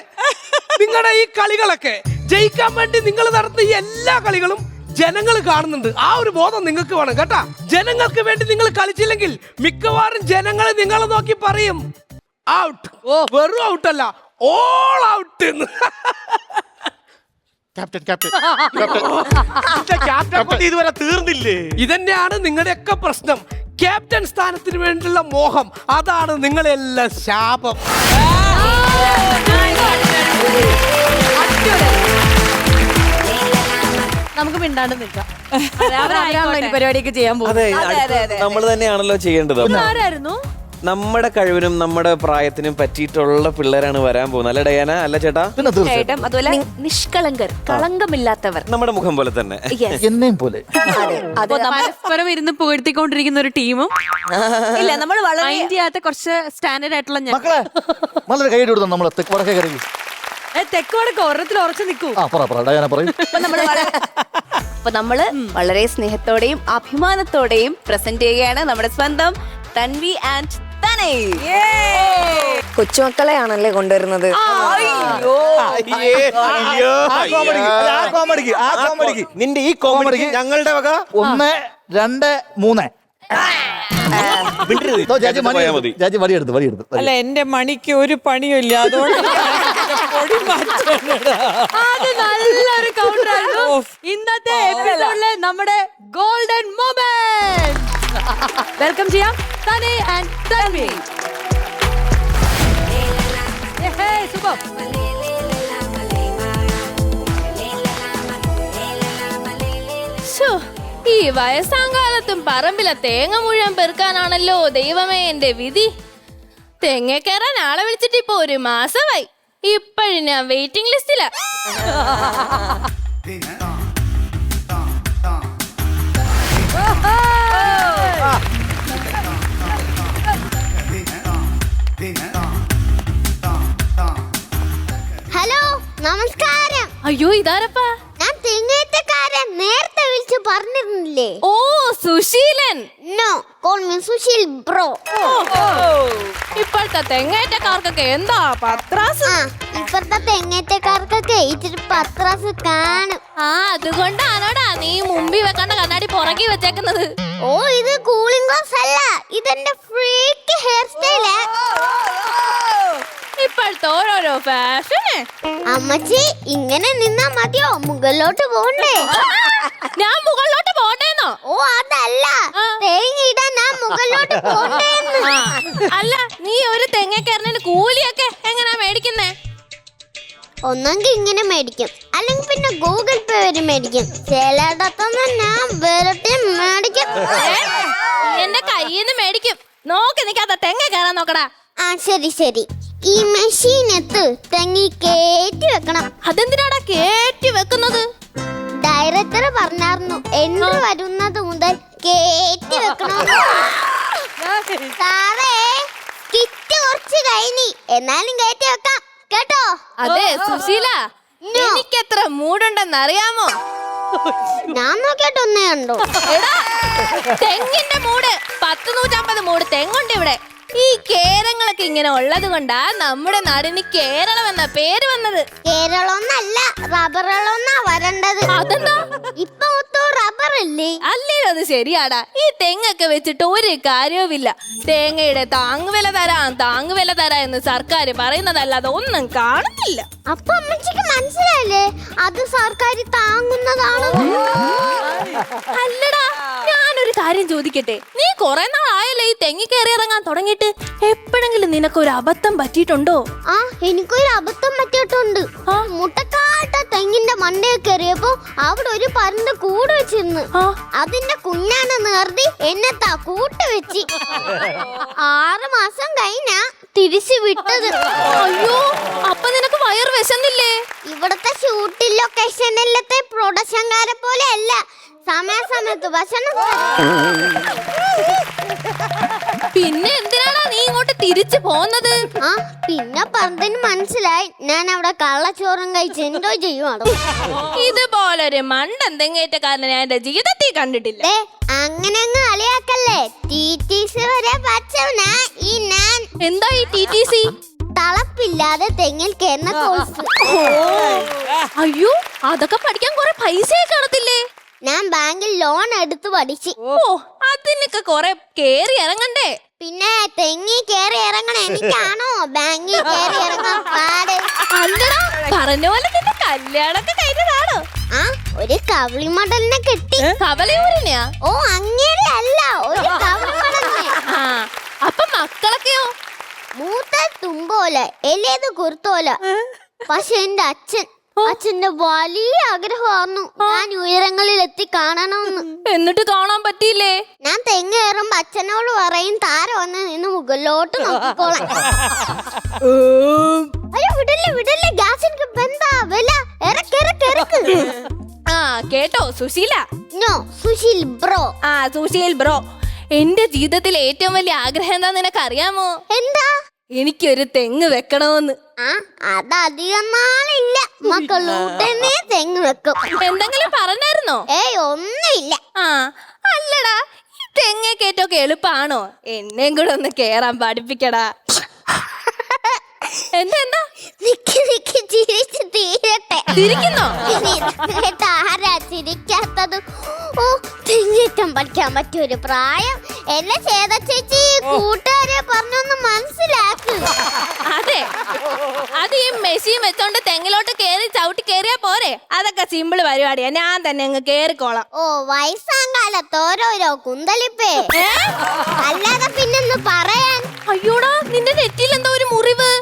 നിങ്ങളുടെ ഈ കളികളൊക്കെ ജയിക്കാൻ വേണ്ടി നിങ്ങൾ നടത്തുന്ന ഈ എല്ലാ കളികളും ജനങ്ങൾ കാണുന്നുണ്ട്. ആ ഒരു ബോധം നിങ്ങൾക്ക് വേണം കേട്ടാ. ജനങ്ങൾക്ക് വേണ്ടി നിങ്ങൾ കളിച്ചില്ലെങ്കിൽ മിക്കവാറും ജനങ്ങൾ നിങ്ങളെ നോക്കി പറയും ഔട്ട്. വെറും ഔട്ടല്ല ഓൾ ഔട്ട്. ഇതുവരെ തീർന്നില്ലേ? ഇതന്നെയാണ് നിങ്ങളുടെയൊക്കെ പ്രശ്നം. ക്യാപ്റ്റൻ സ്ഥാനത്തിന് വേണ്ടിയുള്ള മോഹം. അതാണ് നിങ്ങളെല്ലാം ശാപം. നമുക്ക് മിണ്ടാണ്ട് നിൽക്കാം. അവരാണല്ലോ ഈ പരിപാടിയൊക്കെ ചെയ്യാൻ പോകുന്നത്. നമ്മൾ തന്നെയാണല്ലോ ചെയ്യേണ്ടത്. ആരായിരുന്നു? നമ്മുടെ കഴിവിനും നമ്മുടെ പ്രായത്തിനും പറ്റിയിട്ടുള്ള പിള്ളേരാണ് വരാൻ പോകുന്നത്. അല്ല ഡയാന? അല്ല ചേട്ടാ? തീർച്ചയായിട്ടും. അതുപോലെ നിഷ്കളങ്കർ, കളങ്കമില്ലാത്തവർ. നമ്മുടെ മുഖം പോലെ തന്നെ. എന്നെയും പോലെ. പരസ്പരം ഇരുന്ന് പുകഴ്ത്തിക്കൊണ്ടിരിക്കുന്ന ഒരു ടീമും ഇല്ല, നമ്മൾ വളരെ മൈൻഡ് ചെയ്യാത്ത കുറച്ച് സ്റ്റാൻഡേർഡ് ആയിട്ടുള്ള മക്കളെ നല്ല കൈ കൊടുത്തു. നമ്മളെ തെക്ക് വടക്കേ കരകി തെക്ക് വടക്ക് ഒരെണ്ണത്തിൽ ഉറച്ചു നിൽക്കൂ. അപ്പൊ നമ്മള് വളരെ സ്നേഹത്തോടെയും അഭിമാനത്തോടെയും പ്രസന്റ് ചെയ്യുകയാണ് നമ്മുടെ സ്വന്തം തൻവി ആൻഡ് തനൈ. കൊച്ചുമക്കളെയാണല്ലേ കൊണ്ടുവരുന്നത്. നിന്റെ ഈ കോമഡിക്ക് ഞങ്ങളുടെ വക 1, 2, 3 പോയാ മതി. ചേച്ചി വടിയെടുത്ത് അല്ല എന്റെ മണിക്ക് ഒരു പണിയും ഇല്ല അതുകൊണ്ട് പൊടി മാറ്റണടാ. അത് നല്ലൊരു കൗണ്ടർ ആയിരുന്നു. ഇന്നത്തെ എപ്പിസോഡിലെ നമ്മുടെ ഗോൾഡൻ മൊമെന്റ്. വെൽക്കം ചെയ്യാം തനി ആൻഡ് തൻവി. സൂപ്പർ. ഈ വയസ്സാം കാലത്തും പറമ്പിലെ തേങ്ങ മുഴുവൻ പെറുക്കാനാണല്ലോ ദൈവമേ എന്റെ വിധി. തെങ്ങ കയറാൻ ആളെ വിളിച്ചിട്ട് ഇപ്പൊ 1 മാസമായി. ഇപ്പോഴും ഞാൻ വെയിറ്റിംഗ് ലിസ്റ്റിലാ. ഹലോ നമസ്കാരം. അയ്യോ ഇതാരപ്പാ? ഞാൻ തെങ്ങേറ്റക്കാരൻ നേരത്തെ വിളിച്ചു പറഞ്ഞിരുന്നില്ലേ? ഓ Susheelan. No call me Susheel bro. ഇപ്പോഴത്തെ തെങ്ങേറ്റക്കാർക്കൊക്കെ എന്താ പത്രാസ്? ഇപ്പഴത്തെ തെങ്ങേറ്റക്കാർക്കൊക്കെ ഇച്ചിരി പത്രാസ് കാണും. അതുകൊണ്ടാണോടാ നീ മുമ്പിൽ വെക്കേണ്ട കണ്ണാടി പുറകെ വെച്ചേക്കുന്നത്? ഓ ഇത് കൂളിംഗ് ഗ്ലാസ് അല്ല, ഇതെന്റെ ഫ്രീക്ക് ഹെയർ സ്റ്റൈല്. ഇപ്പോഴത്തെ ഓരോരോ ഫാഷന്. അമ്മച്ചി ഇങ്ങനെ നിന്നാ മതിയോ? മുകളിലോട്ട് പോണ്ടേ? ഞാൻ മുകളിലോട്ട് പോണ്ടേന്നോ? ഓ അതല്ല, തേങ്ങ ഇടാൻ ഞാൻ മുകളിലോട്ട് പോണ്ടേന്ന്. അല്ല നീ ഒരു തെങ്ങ കയറുന്നതിന് കൂലിയൊക്കെ എങ്ങനെയാ മേടിക്കുന്നേ? ഒന്നെങ്കിൽ ഇങ്ങനെ മേടിക്കും, അല്ലെങ്കിൽ പിന്നെ ഗൂഗിൾ പേ വരെ മേടിക്കും. ചിലയിടത്തൊന്നും ഞാൻ വെറുതെ മേടിക്കും. എന്റെ കയ്യിൽ നിന്ന് മേടിക്കും. നോക്കി നിക്കാത്ത തെങ്ങ കയറാൻ നോക്കടാ. ആ ശരി ശരി. ഈ മെഷീനത്ത് തെങ്ങി കേറ്റി വെക്കണം. അതെന്തിനാടാ കേറ്റി വെക്കുന്നത്? ഡയറക്ടർ പറഞ്ഞായിരുന്നു എൻട്രി വരുന്നത് മുതൽ കേറ്റി വെക്കണം. സാറേ കിറ്റ് കുറച്ച് കഴിഞ്ഞി, എന്നാലും കേറ്റി വെക്കാം കേട്ടോ. അതെ സുശീല, എനിക്കെത്ര മൂടുണ്ടെന്ന് അറിയാമോ? ഞാൻ നോക്കിയിട്ടൊന്നേ കണ്ടോ. തെങ്ങിന്റെ മൂട് 10-150 മൂട് തെങ്ങുണ്ട് ഇവിടെ. ഈ കേരങ്ങളൊക്കെ ഇങ്ങനെ ഉള്ളത് കൊണ്ടാ നമ്മുടെ നാടിന് കേരളം എന്ന പേര് വന്നത്. കേരളമൊന്നല്ല, റബ്ബറുകളൊന്നാ വരേണ്ടത്. അതെന്താ? ഇപ്പൊ മൊത്തം റബ്ബർ അല്ലേ? അല്ലേ അത് ശരിയാടാ. ഈ തെങ്ങൊക്കെ വെച്ചിട്ട് ഒരു കാര്യവുമില്ല. തേങ്ങയുടെ താങ്ങുവില തരാ എന്ന് സർക്കാർ പറയുന്നതല്ലാതെ ഒന്നും കാണുന്നില്ല. അപ്പൊ അമ്മച്ചിക്ക് മനസ്സിലായില്ലേ അത് സർക്കാർ താങ്ങുന്നതാണ്? അല്ലടാ, ഞാനൊരു കാര്യം ചോദിക്കട്ടെ. നീ കുറെ നാളായല്ലേ ഈ തെങ്ങി കയറി ഇറങ്ങാൻ തുടങ്ങിയിട്ട്? എപ്പോഴെങ്കിലും നിനക്കൊരു അബദ്ധം പറ്റിയിട്ടുണ്ടോ? ആ എനിക്കൊരു അബദ്ധം പറ്റിയിട്ടുണ്ട്. മുട്ടക്കാട്ട തെങ്ങിന്റെ മണ്ടയിൽ കയറിയപ്പോ അവിടെ ഒരു പരന്ത് കൂട് വെച്ചിരുന്നു. അതിന്റെ കുഞ്ഞാണ് നേർത്തി എന്നെ കൂട്ട് വെച്ച് 6 മാസം കഴിഞ്ഞാ തിരിച്ചു വിട്ടത്. അയ്യോ, അപ്പൊ നിനക്ക് വയറ് വിശന്നില്ലേ? ഇവിടത്തെ ഷൂട്ടിംഗ് ലൊക്കേഷനിലത്തെ പ്രൊഡക്ഷൻകാരെ പോലെ അല്ല, സമയത്ത് ഭക്ഷണം. പിന്നെ എന്തിനാണോ നീ ഇങ്ങോട്ട് തിരിച്ചു പോന്നത്? ആ പിന്നെ പറഞ്ഞതിന് മനസ്സിലായി ഞാൻ അവിടെ കള്ളച്ചോറും കഴിച്ച് എൻജോയ് ചെയ്യുവാണ്. ഇതുപോലൊരു മണ്ടൻ തെങ്ങേറ്റക്കാരനെ ഞാൻ എന്റെ ജീവിതത്തിൽ കണ്ടിട്ടില്ല. അങ്ങനെ അങ്ങ് കളിയാക്കല്ലേ. TTC വരെ പഠിച്ചവനാ ഈ ഞാൻ. എന്താ ഈ TTC? തളപ്പില്ലാതെ തെങ്ങിൽ കയറുന്ന കോഴ്സ്. അയ്യോ, അതൊക്കെ പഠിക്കാൻ കുറെ പൈസയൊക്കെ കാണത്തില്ലേ? ഞാൻ ബാങ്കിൽ ലോൺ എടുത്ത് പഠിച്ച്. ഓ, അതിനൊക്കെ കുറെ കേറി ഇറങ്ങണ്ടേ? പിന്നെ തെങ്ങി കേറി ഇറങ്ങണ എനിക്കാണോ ബാങ്കിൽ കേറി ഇറങ്ങാൻ പാട്? അല്ലടാ, പറഞ്ഞ പോലെ നിന്റെ കല്യാണൊക്കെ കഴിഞ്ഞതാണോ? ആ ഒരു കവളി മടലിനെ കെട്ടി. കവലയൂരിനെയാ? ഓ അങ്ങനെ അല്ല, ഒരു കവളി മടലിനെ. അപ്പൊ മക്കളൊക്കെയോ? മൂത്ത തുമ്പോല, എലേത് കുർത്തോല. പക്ഷെ എന്റെ അച്ഛന്റെ വലിയ ആഗ്രഹമായിരുന്നു ഞാൻ ഉയരങ്ങളിൽ എത്തി കാണണമെന്ന്. എന്നിട്ട് കാണാൻ പറ്റിയില്ലേ? ഞാൻ തെങ്ങ് കയറുമ്പോ അച്ഛനോട് പറയും താര വന്ന് നിന്ന് മുകളിലോട്ട് നോക്കിക്കോളാം. അയ്യോ വിടല്ലേ ഗ്യാസിന് ബന്ധാ വില. ഇറക്ക്. ആ കേട്ടോ സുശീല? No Sushil bro. ആ സുശീൽ ബ്രോ, എന്റെ ജീവിതത്തിലെ ഏറ്റവും വലിയ ആഗ്രഹം എന്താ നിനക്ക് അറിയാമോ? എന്താ? എനിക്കൊരു തെങ്ങ് വെക്കണമെന്ന്. ആ അതധികം നാളില്ല, മക്കളൂട്ടനെ തെങ്ങ് വെക്കും. എന്തെങ്കിലും പറഞ്ഞായിരുന്നോ? ഏയ് ഒന്നുമില്ല. ആ അല്ലടാ, ഈ തെങ്ങ കേറ്റൊക്കെ എളുപ്പാണോ? എന്നെയും കൂടെ ഒന്ന് കേറാൻ പഠിപ്പിക്കടാ. എന്താ നിക്ക് ചിരിച്ച് തീരട്ടെ. ചിരിക്കുന്നോ? ഇനി കേട്ട് ആരാ ചിരിക്കാത്തത്? ഓ, തെങ്ങേറ്റം പഠിക്കാൻ പറ്റിയൊരു പ്രായം. എന്നെ ചേത ചേച്ചി കൂട്ടുകാരെ പറഞ്ഞൊന്ന് മനസ്സിലാക്ക്. അതെ, അത് ഈ മെഷീൻ വെച്ചോണ്ട് തെങ്ങിലോട്ട് കേറി ചവിട്ടി കേറിയാ പോരെ? അതൊക്കെ സിമ്പിൾ പരിപാടിയാ, ഞാൻ തന്നെ അങ്ങ് കേറിക്കോളാം. ഓ, വയസ്സാം കാലത്ത് ഓരോരോ കുന്തളിപ്പേ, അല്ലാതെ പിന്നൊന്ന് പറയാൻ. അയ്യോടാ, നിന്റെ നെറ്റിയിൽ എന്തോ ഒരു മുറിവ്.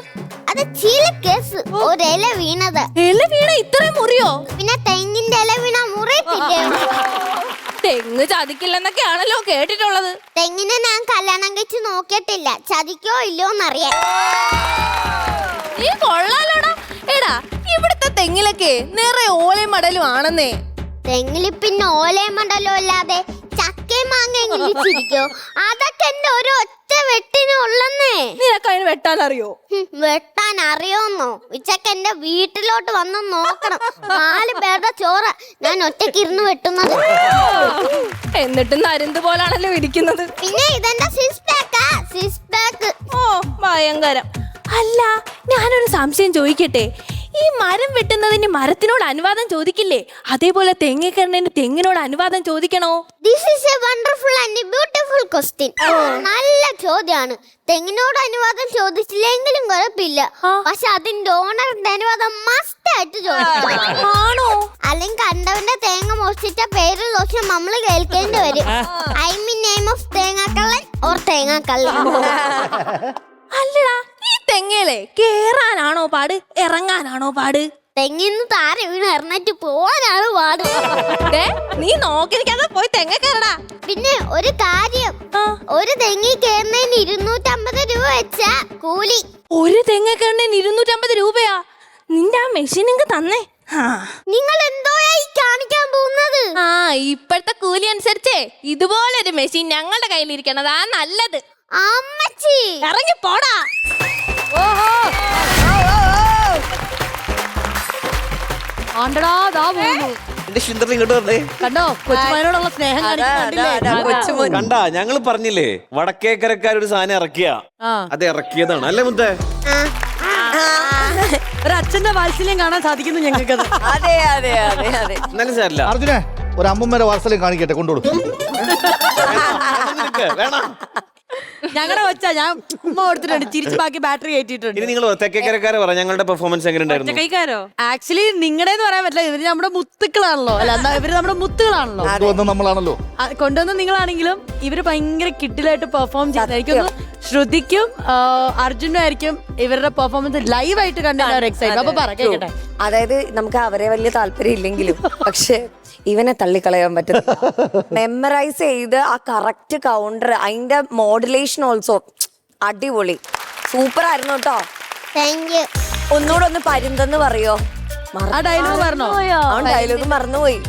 അത് ചീല കേസ്, ഒരില വീണത്. ഇല വീണ ഇത്രയും മുറിയോ? പിന്നെ തെങ്ങിന്റെ ഇല വീണ മുറിയത്തില്ലേ? തെങ്ങ് ചതിക്കില്ലെന്നൊക്കെയാണല്ലോ കേട്ടിട്ടുള്ളത്. തെങ്ങിനെ ഞാൻ കല്യാണം കഴിച്ച് നോക്കിയിട്ടില്ല, ചതിക്കോ ഇല്ലോന്നറിയാൻ. നീ കൊള്ളാലോടാ. എടാ, ഇവിടുത്തെ തെങ്ങിലൊക്കെ നിറയെ ഓലയും മടലും ആണെന്നേ. തെങ്ങില് പിന്നെ ഓലയും മണ്ടല്ലോ അല്ലാതെ ചക്കയും മാങ്ങയും ഇടിച്ചിരിക്കോ? അതൊക്കെ എന്റെ ഒരു ഒറ്റ വെട്ടിനുള്ളന്നേ. നിനക്ക് അതിന് വെട്ടാൻ അറിയോ? വെട്ടാൻ അറിയോന്നോ? ഉച്ചക്ക് എന്റെ വീട്ടിലോട്ട് വന്ന് നോക്കണം. 4 പേരുടെ ചോറ് ഞാൻ ഒറ്റയ്ക്ക് ഇരുന്ന് വെട്ടുന്നത്. എന്നിട്ടും നരുന്ത് പോലാണല്ലോ ഇരിക്കുന്നത്. പിന്നെ ഇതെന്റെ സിക്സ് പാക്ക്. ഓ, ഭയങ്കരം. അല്ല, ഞാനൊരു സംശയം ചോദിക്കട്ടെ. ഈ മരം വെട്ടുന്നതിന് മരത്തിനോട് അനുവാദം ചോദിക്കില്ലേ? അതേപോലെ തെങ്ങിക്കറിന് തെങ്ങിനോട് അനുവാദം ചോദിക്കണോ? This is a wonderful and beautiful question. നല്ല ചോദ്യമാണ്. തെങ്ങിനോട് അനുവാദം ചോദിച്ചില്ലെങ്കിലും കുഴപ്പമില്ല, പക്ഷെ അതിന്റെ ഓണറിന്റെ അനുവാദം മസ്റ്റ് ആയിട്ട് ചോദിക്കണം. ആണോ? അല്ലെങ്കിൽ കണ്ടവന്റെ തേങ്ങ മോഷ്ടിച്ച പേര് ദോഷം നമ്മൾ കേൾക്കേണ്ടി വരും. ഐ മീൻ നെയിം ഓഫ് തേങ്ങാക്കള്ളൻ ഓർ തേങ്ങാക്കള്ളൻ. അല്ലടാ, ഈ തെങ്ങേലെ കേറാനാണോ പാട്, ഇറങ്ങാനാണോ പാട്? തെങ്ങിന്ന് താര വീണ് എറിഞ്ഞിട്ട് പോവാനാണ് പാട്. നീ നോക്കിയിരിക്കാതെ പോയി തെങ്ങ കയറടാ. പിന്നെ ഒരു കാര്യം, ഒരു തെങ്ങി കയറുന്നതിന് 250 രൂപ വെച്ചാ കൂലി. ഒരു തെങ്ങ കയറുന്നതിന് 250 രൂപയാ? നിന്റെ ആ മെഷീൻ ഇങ്ങ് തന്നേ. നിങ്ങൾ എന്തോയായി കാണിക്കാൻ പോകുന്നത്? ഇപ്പോഴത്തെ കൂലി അനുസരിച്ചേ ഇതുപോലൊരു മെഷീൻ ഞങ്ങളുടെ കയ്യിലിരിക്കണതാ നല്ലത്. അമ്മച്ചി ഇറങ്ങി പോടാ. ആണ്ടടാ, ദാ പോകുന്നു. എന്റെ സുന്ദരൻ ഇങ്ങോട്ട് വന്നേ. കണ്ടോ, കൊച്ചുമാനോടുള്ള സ്നേഹം കാണിക്കുന്നില്ലേ? കണ്ടാ, ഞങ്ങള് പറഞ്ഞില്ലേ വടക്കേക്കരക്കാരൊരു സാധനം ഇറക്കിയ, അത് ഇറക്കിയതാണ് അല്ലേ മുത്തേ? ഒരു അച്ഛന്റെ വാത്സല്യം കാണാൻ സാധിക്കുന്നു ഞങ്ങൾക്ക്. അതെ അതെ അതെ അതെ. എന്നാലും സാരില്ല, അർജുനെ ഒരു അമ്മൂമ്മയുടെ വാത്സല്യം കാണിക്കട്ടെ, കൊണ്ടുകൊടു. വേണം. ഞങ്ങളുടെ കൊച്ചാ, ഞാൻ ഉമ്മ കൊടുത്തിട്ടുണ്ട്, ചിരിച്ച് ബാക്കി ബാറ്ററി കയറ്റിയിട്ടുണ്ട്. ഇനി നിങ്ങൾ തെക്കേക്കരക്കാരെ പറ, ഞങ്ങളുടെ പെർഫോമൻസ് എങ്ങനെ ഉണ്ടായിരുന്നു? കൈക്കാരോ ആക്ച്വലി നിങ്ങളുടെന്ന് പറയാൻ പറ്റില്ല, ഇവര് നമ്മുടെ മുത്തുക്കളാണല്ലോ. അല്ല, എന്താ, ഇവര് നമ്മുടെ മുത്തുകളാണല്ലോ. നമ്മളാണല്ലോ കൊണ്ടുവന്ന നിങ്ങളാണെങ്കിലും ഇവര് ഭയങ്കര കിട്ടിലായിട്ട് പെർഫോം ചെയ്തായിരിക്കും. ശ്രുതിക്കും അർജുനും ആയിരിക്കും ഇവരുടെ പെർഫോമൻസ് ലൈവായിട്ട് കണ്ടിട്ട് എക്സൈറ്റ്. അപ്പൊ പറ കേട്ടെ. അതായത് നമുക്ക് അവരെ വലിയ താല്പര്യം ഇല്ലെങ്കിലും പക്ഷെ ഇവനെ തള്ളിക്കളയാൻ പറ്റും. മെമ്മറൈസ് ചെയ്ത് ആ കറക്റ്റ് കൗണ്ടർ, അതിന്റെ മോഡുലേഷൻ ഓൾസോ അടിപൊളി, സൂപ്പർ ആയിരുന്നു കേട്ടോ. Thank you. ഒന്നുകൂടെ ഒന്ന് പരുന്തെന്ന് പറയോ? ആ ഡയലോഗ് പറഞ്ഞോ? ഡയലോഗ് മറന്നുപോയി.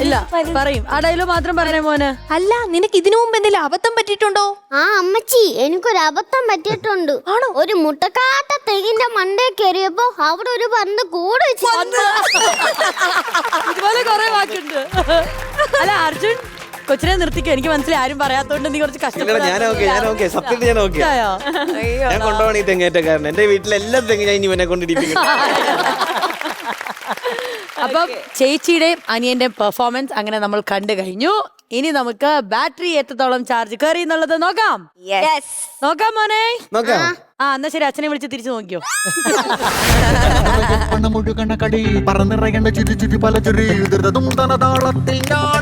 ഇല്ല, പറയും. ആ ഡയലോഗ് മാത്രം പറഞ്ഞേ മോന്. അല്ല, നിനക്ക് ഇതിനു മുമ്പ് എന്തെങ്കിലും അബദ്ധം പറ്റിയിട്ടുണ്ടോ? അമ്മച്ചി, എനിക്കൊരു അബദ്ധം പറ്റിയിട്ടുണ്ട്. ഒരു മുട്ടക്കാട്ട തെങ്ങിന്റെ മണ്ടേ കയറിയപ്പോ അവിടെ ഒരു പന്ത് കൂടെ വെച്ച്. ഇതുപോലെ കൊറേ വാക്കുണ്ട്. അല്ല അർജുൻ, കൊച്ചിനെ നിർത്തിക്കോ. എനിക്ക് മനസ്സിലായി, ആരും പറയാത്തോണ്ട് നീ കുറച്ച് കഷ്ടപ്പെടാ. ഞാൻ കൊണ്ടുപോകണം ഈ തെങ്ങേറ്റക്കാരൻ. എന്റെ വീട്ടിലെല്ലാം തെങ്ങ് ഞാൻ ഇവനെ കൊണ്ടിരിക്കും. അപ്പം ചേച്ചിയുടെയും അനിയന്റെയും പെർഫോമൻസ് അങ്ങനെ നമ്മൾ കണ്ടു കഴിഞ്ഞു. ഇനി നമുക്ക് ബാറ്ററി എത്രത്തോളം ചാർജ് കയറി എന്നുള്ളത് നോക്കാം. നോക്കാം മോനെ. എന്നാ ശരി, അച്ഛനെ വിളിച്ച് തിരിച്ചു നോക്കിയോ. കടി പറന്നിറങ്ങേണ്ട ചിരി ചിരി പല ചിരി താളത്തിൽ ഞാൻ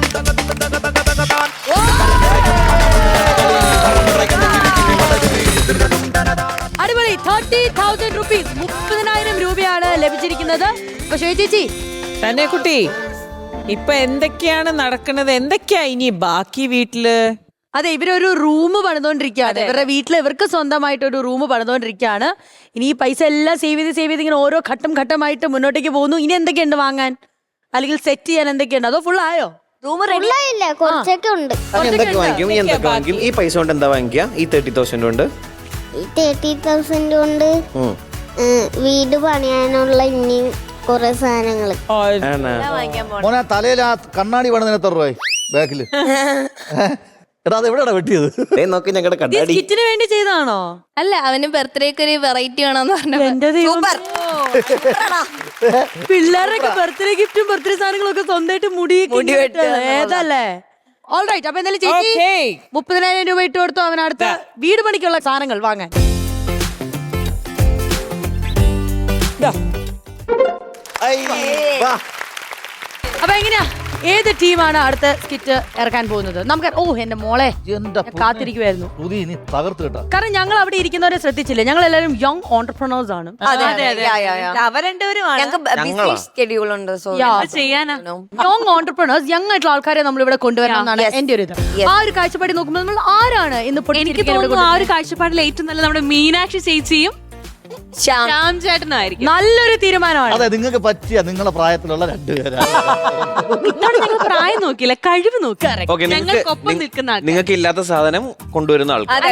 അടിപൊളി. 30,000 rupees, 30,000 രൂപയാണ് ലഭിച്ചിരിക്കുന്നത്. അപ്പൊ ചേച്ചി തന്നെ കുട്ടി, ഇപ്പൊ എന്തൊക്കെയാണ് നടക്കുന്നത്? എന്തൊക്കെയാ ഇനി ബാക്കി വീട്ടില്? അതെ, ഇവരൊരു റൂം പണിതോണ്ടിരിക്കുകയാണ്. ഇവരുടെ വീട്ടിൽ ഇവർക്ക് സ്വന്തമായിട്ടൊരു റൂം പണിതോണ്ടിരിക്കുകയാണ്. ഇനി ഈ പൈസ എല്ലാം സേവ് ചെയ്ത് ഇങ്ങനെ ഓരോ ഘട്ടമായിട്ട് മുന്നോട്ടേക്ക് പോകുന്നു. ഇനി എന്തൊക്കെയുണ്ട് വാങ്ങാൻ, അല്ലെങ്കിൽ സെറ്റ് ചെയ്യാൻ എന്തൊക്കെയുണ്ട്? അതോ ഫുൾ ആയോ? റൂം റെഡിയില്ല, കുറച്ചൊക്കെ ഉണ്ട്. എന്തൊക്കെ വാങ്ങിക്കും? ഈ പൈസ കൊണ്ട് എന്താ വാങ്ങിക്കുക? ഈ 30,000 കൊണ്ട്? ഈ 30,000 കൊണ്ട് വീട് പണിയാനുള്ള ഇനി കുറെ സാധനങ്ങള്. മോനെ തലയിൽ ആ കണ്ണാടി വേണം, എത്ര രൂപ ബാക്കില്? എടാ അത് എവിടെയാ വെട്ടിയത്? നോക്കി ഞങ്ങളുടെ കണ്ണാടി. സ്കിറ്റിന് വേണ്ടി ചെയ്തതാണോ? അല്ല അവന് ബർത്ത്ഡേക്ക് ഒരു വെറൈറ്റി വേണമെന്ന് പറഞ്ഞു. എന്റെ ദൈവം. പിള്ളേരൊക്കെ ബർത്ത്ഡേ ഗിഫ്റ്റും ബർത്ത്ഡേ സാധനങ്ങളും ഒക്കെ സ്വന്തമായിട്ട് മുടി ഏതല്ലേ? ഓൾറൈറ്റ്. അപ്പൊ എന്തായാലും ചേച്ചി 30,000 രൂപ ഇട്ട് കൊടുത്തു അവൻ അടുത്ത വീട് പണിക്കുള്ള സാധനങ്ങൾ വാങ്ങാൻ. അപ്പൊ എങ്ങനെയാ, ഏത് ടീമാണ് അടുത്ത സ്കിറ്റ് ഇറക്കാൻ പോകുന്നത്? നമുക്ക് എന്റെ മോളെ കാത്തിരിക്കുവായിരുന്നു. കാരണം ഞങ്ങൾ അവിടെ ഇരിക്കുന്നവരെ ശ്രദ്ധിച്ചില്ലേ, ഞങ്ങൾ എല്ലാവരും യങ് ഓണ്ടർപ്രണേഴ്സ് ആണ്. യങ് ഓണ്ടർപ്രണേഴ്സ്, യങ് ആയിട്ടുള്ള ആൾക്കാരെ നമ്മൾ ഇവിടെ കൊണ്ടുവരണം എന്നാണ് എന്റെ ഒരു ഇത്. ആ ഒരു കാഴ്ചപ്പാടിൽ നോക്കുമ്പോൾ നമ്മൾ ആരാണ് ഇന്ന് എനിക്ക് തോന്നുന്നു ആ ഒരു കാഴ്ചപ്പാടിൽ ഏറ്റവും നല്ല നമ്മുടെ മീനാക്ഷി ചേച്ചിയും ശ്യാം ചേട്ടനായിരിക്കും. നല്ലൊരു തീരുമാനമാണ്. അതെ, നിങ്ങൾക്ക് പറ്റിയ നിങ്ങളുടെ പ്രായത്തിലുള്ള രണ്ടുപേരാണ്. പ്രായം നോക്കില്ല, കഴിവ് നോക്കി. Okay, ഞങ്ങൾക്കൊപ്പം നിൽക്കുന്ന ആൾക്കാർ. നിങ്ങൾക്ക് ഇല്ലാത്ത സാധനം കൊണ്ടുവരുന്ന ആൾക്കാർ.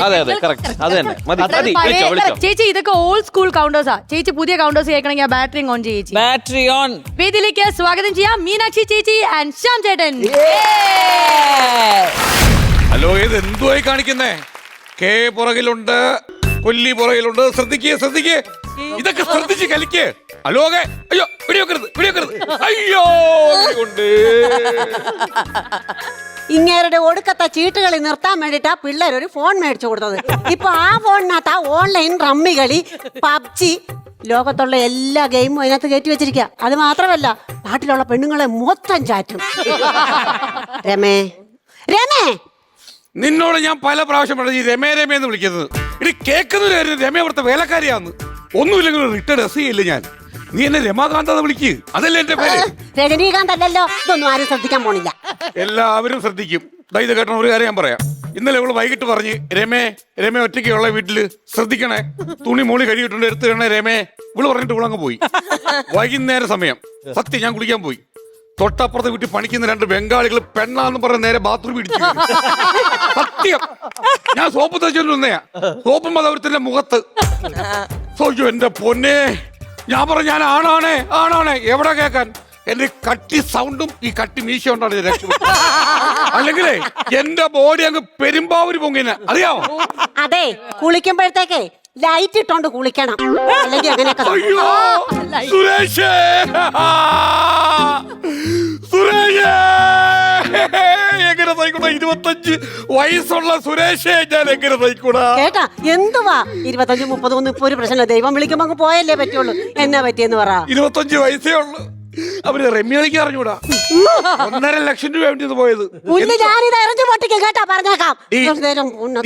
അതെ അതെ, കറക്റ്റ്. അത് തന്നെ മതി. വിളിച്ചോ. ചേച്ചി ഇതൊക്കെ ഓൾഡ് സ്കൂൾ കൗണ്ടേഴ്സാ. ചേച്ചി പുതിയ കൗണ്ടേഴ്സ് കേൾക്കണമെങ്കിൽ ബാറ്ററി ഓൺ ചേച്ചി. Battery on. വേദിയിലേക്ക് സ്വാഗതം ചെയ്യാം മീനാക്ഷി ചേച്ചി ആൻഡ് ശ്യാം ചേട്ടൻ. ഹലോ, ഇത് എന്തുവായി കാണിക്കുന്നേ? കെ പുറകിലുണ്ട്, കൊല്ലി പുറകിലുണ്ട്. ശ്രദ്ധിക്കേ, ഇതൊക്കെ ശ്രദ്ധിച്ച് കളിക്കേ. ഹലോ, അയ്യോ പിടിവെക്കരുത്. അയ്യോ കൊണ്ട് ഇങ്ങേരുടെ ഒടുക്കത്തെ ചീട്ടുകളി നിർത്താൻ വേണ്ടിട്ടാ പിള്ളേർ ഒരു ഫോൺ മേടിച്ചു കൊടുത്തത്. ഇപ്പൊ ആ ഫോണിനകത്ത് ഓൺലൈൻ റമ്മി കളി, പബ്ജി, ലോകത്തുള്ള എല്ലാ ഗെയിമും അതിനകത്ത് കയറ്റി വെച്ചിരിക്കുക. അത് മാത്രമല്ല നാട്ടിലുള്ള പെണ്ണുങ്ങളെ മൊത്തം ചാറ്റും. രമേ നിന്നോട് ഞാൻ പല പ്രാവശ്യം പറഞ്ഞു ഈ രമേന്ന് വിളിക്കുന്നത്. ഇനി കേൾക്കുന്നവരായിരുന്നു രമേ അവിടുത്തെ വേലക്കാരിയാന്ന്. ഒന്നുമില്ലെങ്കിൽ റിട്ടേർഡ് എസ് ഇല്ല ഞാൻ. നീ എന്നെ രമാകാന്ത വിളിക്ക്, അതല്ലേ എന്റെ പേര്. രജനീകാന്ത് അല്ലല്ലോ. ഇതൊന്നും ആരും ശ്രദ്ധിക്കാൻ പോണില്ല. എല്ലാവരും ശ്രദ്ധിക്കും. ഇത് കേട്ടോ, ഒരു കാര്യം ഞാൻ പറയാം. ഇന്നലെ ഇവള് വൈകിട്ട് പറഞ്ഞ് രമേ ഒറ്റയ്ക്കുള്ള വീട്ടില് ശ്രദ്ധിക്കണേ, തുണി മോളി കഴിയിട്ടുണ്ട്, എടുത്തു കാണേ രമേ. ഇവള് പറഞ്ഞിട്ട് ഇവളങ്ങ് പോയി. വൈകുന്നേരം സമയം സത്യം ഞാൻ കുളിക്കാൻ പോയി. തൊട്ടപ്പുറത്തെ വീട്ടിൽ പണിക്കുന്ന 2 ബംഗാളികൾ പെണ്ണാന്ന് പറഞ്ഞ നേരെ ബാത്റൂം ഇടിച്ചു. സത്യം, ഞാൻ സോപ്പ് തേച്ചോണ്ടിരുന്നയാ. സോപ്പും അതവരത്തിന്റെ മുഖത്ത്. സോച്ചു എന്റെ പൊന്നെ. ഞാൻ പറഞ്ഞു ഞാൻ ആണാണേ. എവിടെ കേൾക്കാൻ? എന്റെ കട്ടി സൗണ്ടും ഈ കട്ടി മീശ കൊണ്ടാണ് ഞാൻ രക്ഷപ്പെട്ടത്. അല്ലെങ്കിലേ എന്റെ ബോഡി അങ്ങ് പെരുമ്പാവൂര് പൊങ്ങിന, അറിയാമോ? അതെ, കുളിക്കുമ്പോഴത്തേക്കേ ലൈറ്റ് ഇട്ടോണ്ട് കുളിക്കണം, അല്ലെങ്കിൽ അങ്ങനെയൊക്കെ. അയ്യോ സുരേഷ് എങ്ങനെ തയ്ക്കൂടാ? 25 വയസ്സുള്ള സുരേഷേ ഞാൻ എങ്ങനെ തയ്ക്കൂടാ? കേട്ടാ, എന്തുവാ 25, 30 ഒന്നും ഇപ്പൊ ഒരു പ്രശ്നമില്ല. ദൈവം വിളിക്കുമ്പോ അങ്ങ് പോയല്ലേ പറ്റുള്ളൂ. എന്നാ പറ്റിയെന്ന് പറ. 25 വയസ്സേ ഉള്ളു. അവര് റമ്യ കളിക്ക് അറിഞ്ഞൂടാ. 1.5 ലക്ഷം രൂപ വേണ്ടി പോയത്. ഞാനിത് എറിഞ്ഞു പൊട്ടിക്കും കേട്ടാ, പറഞ്ഞേക്കാം.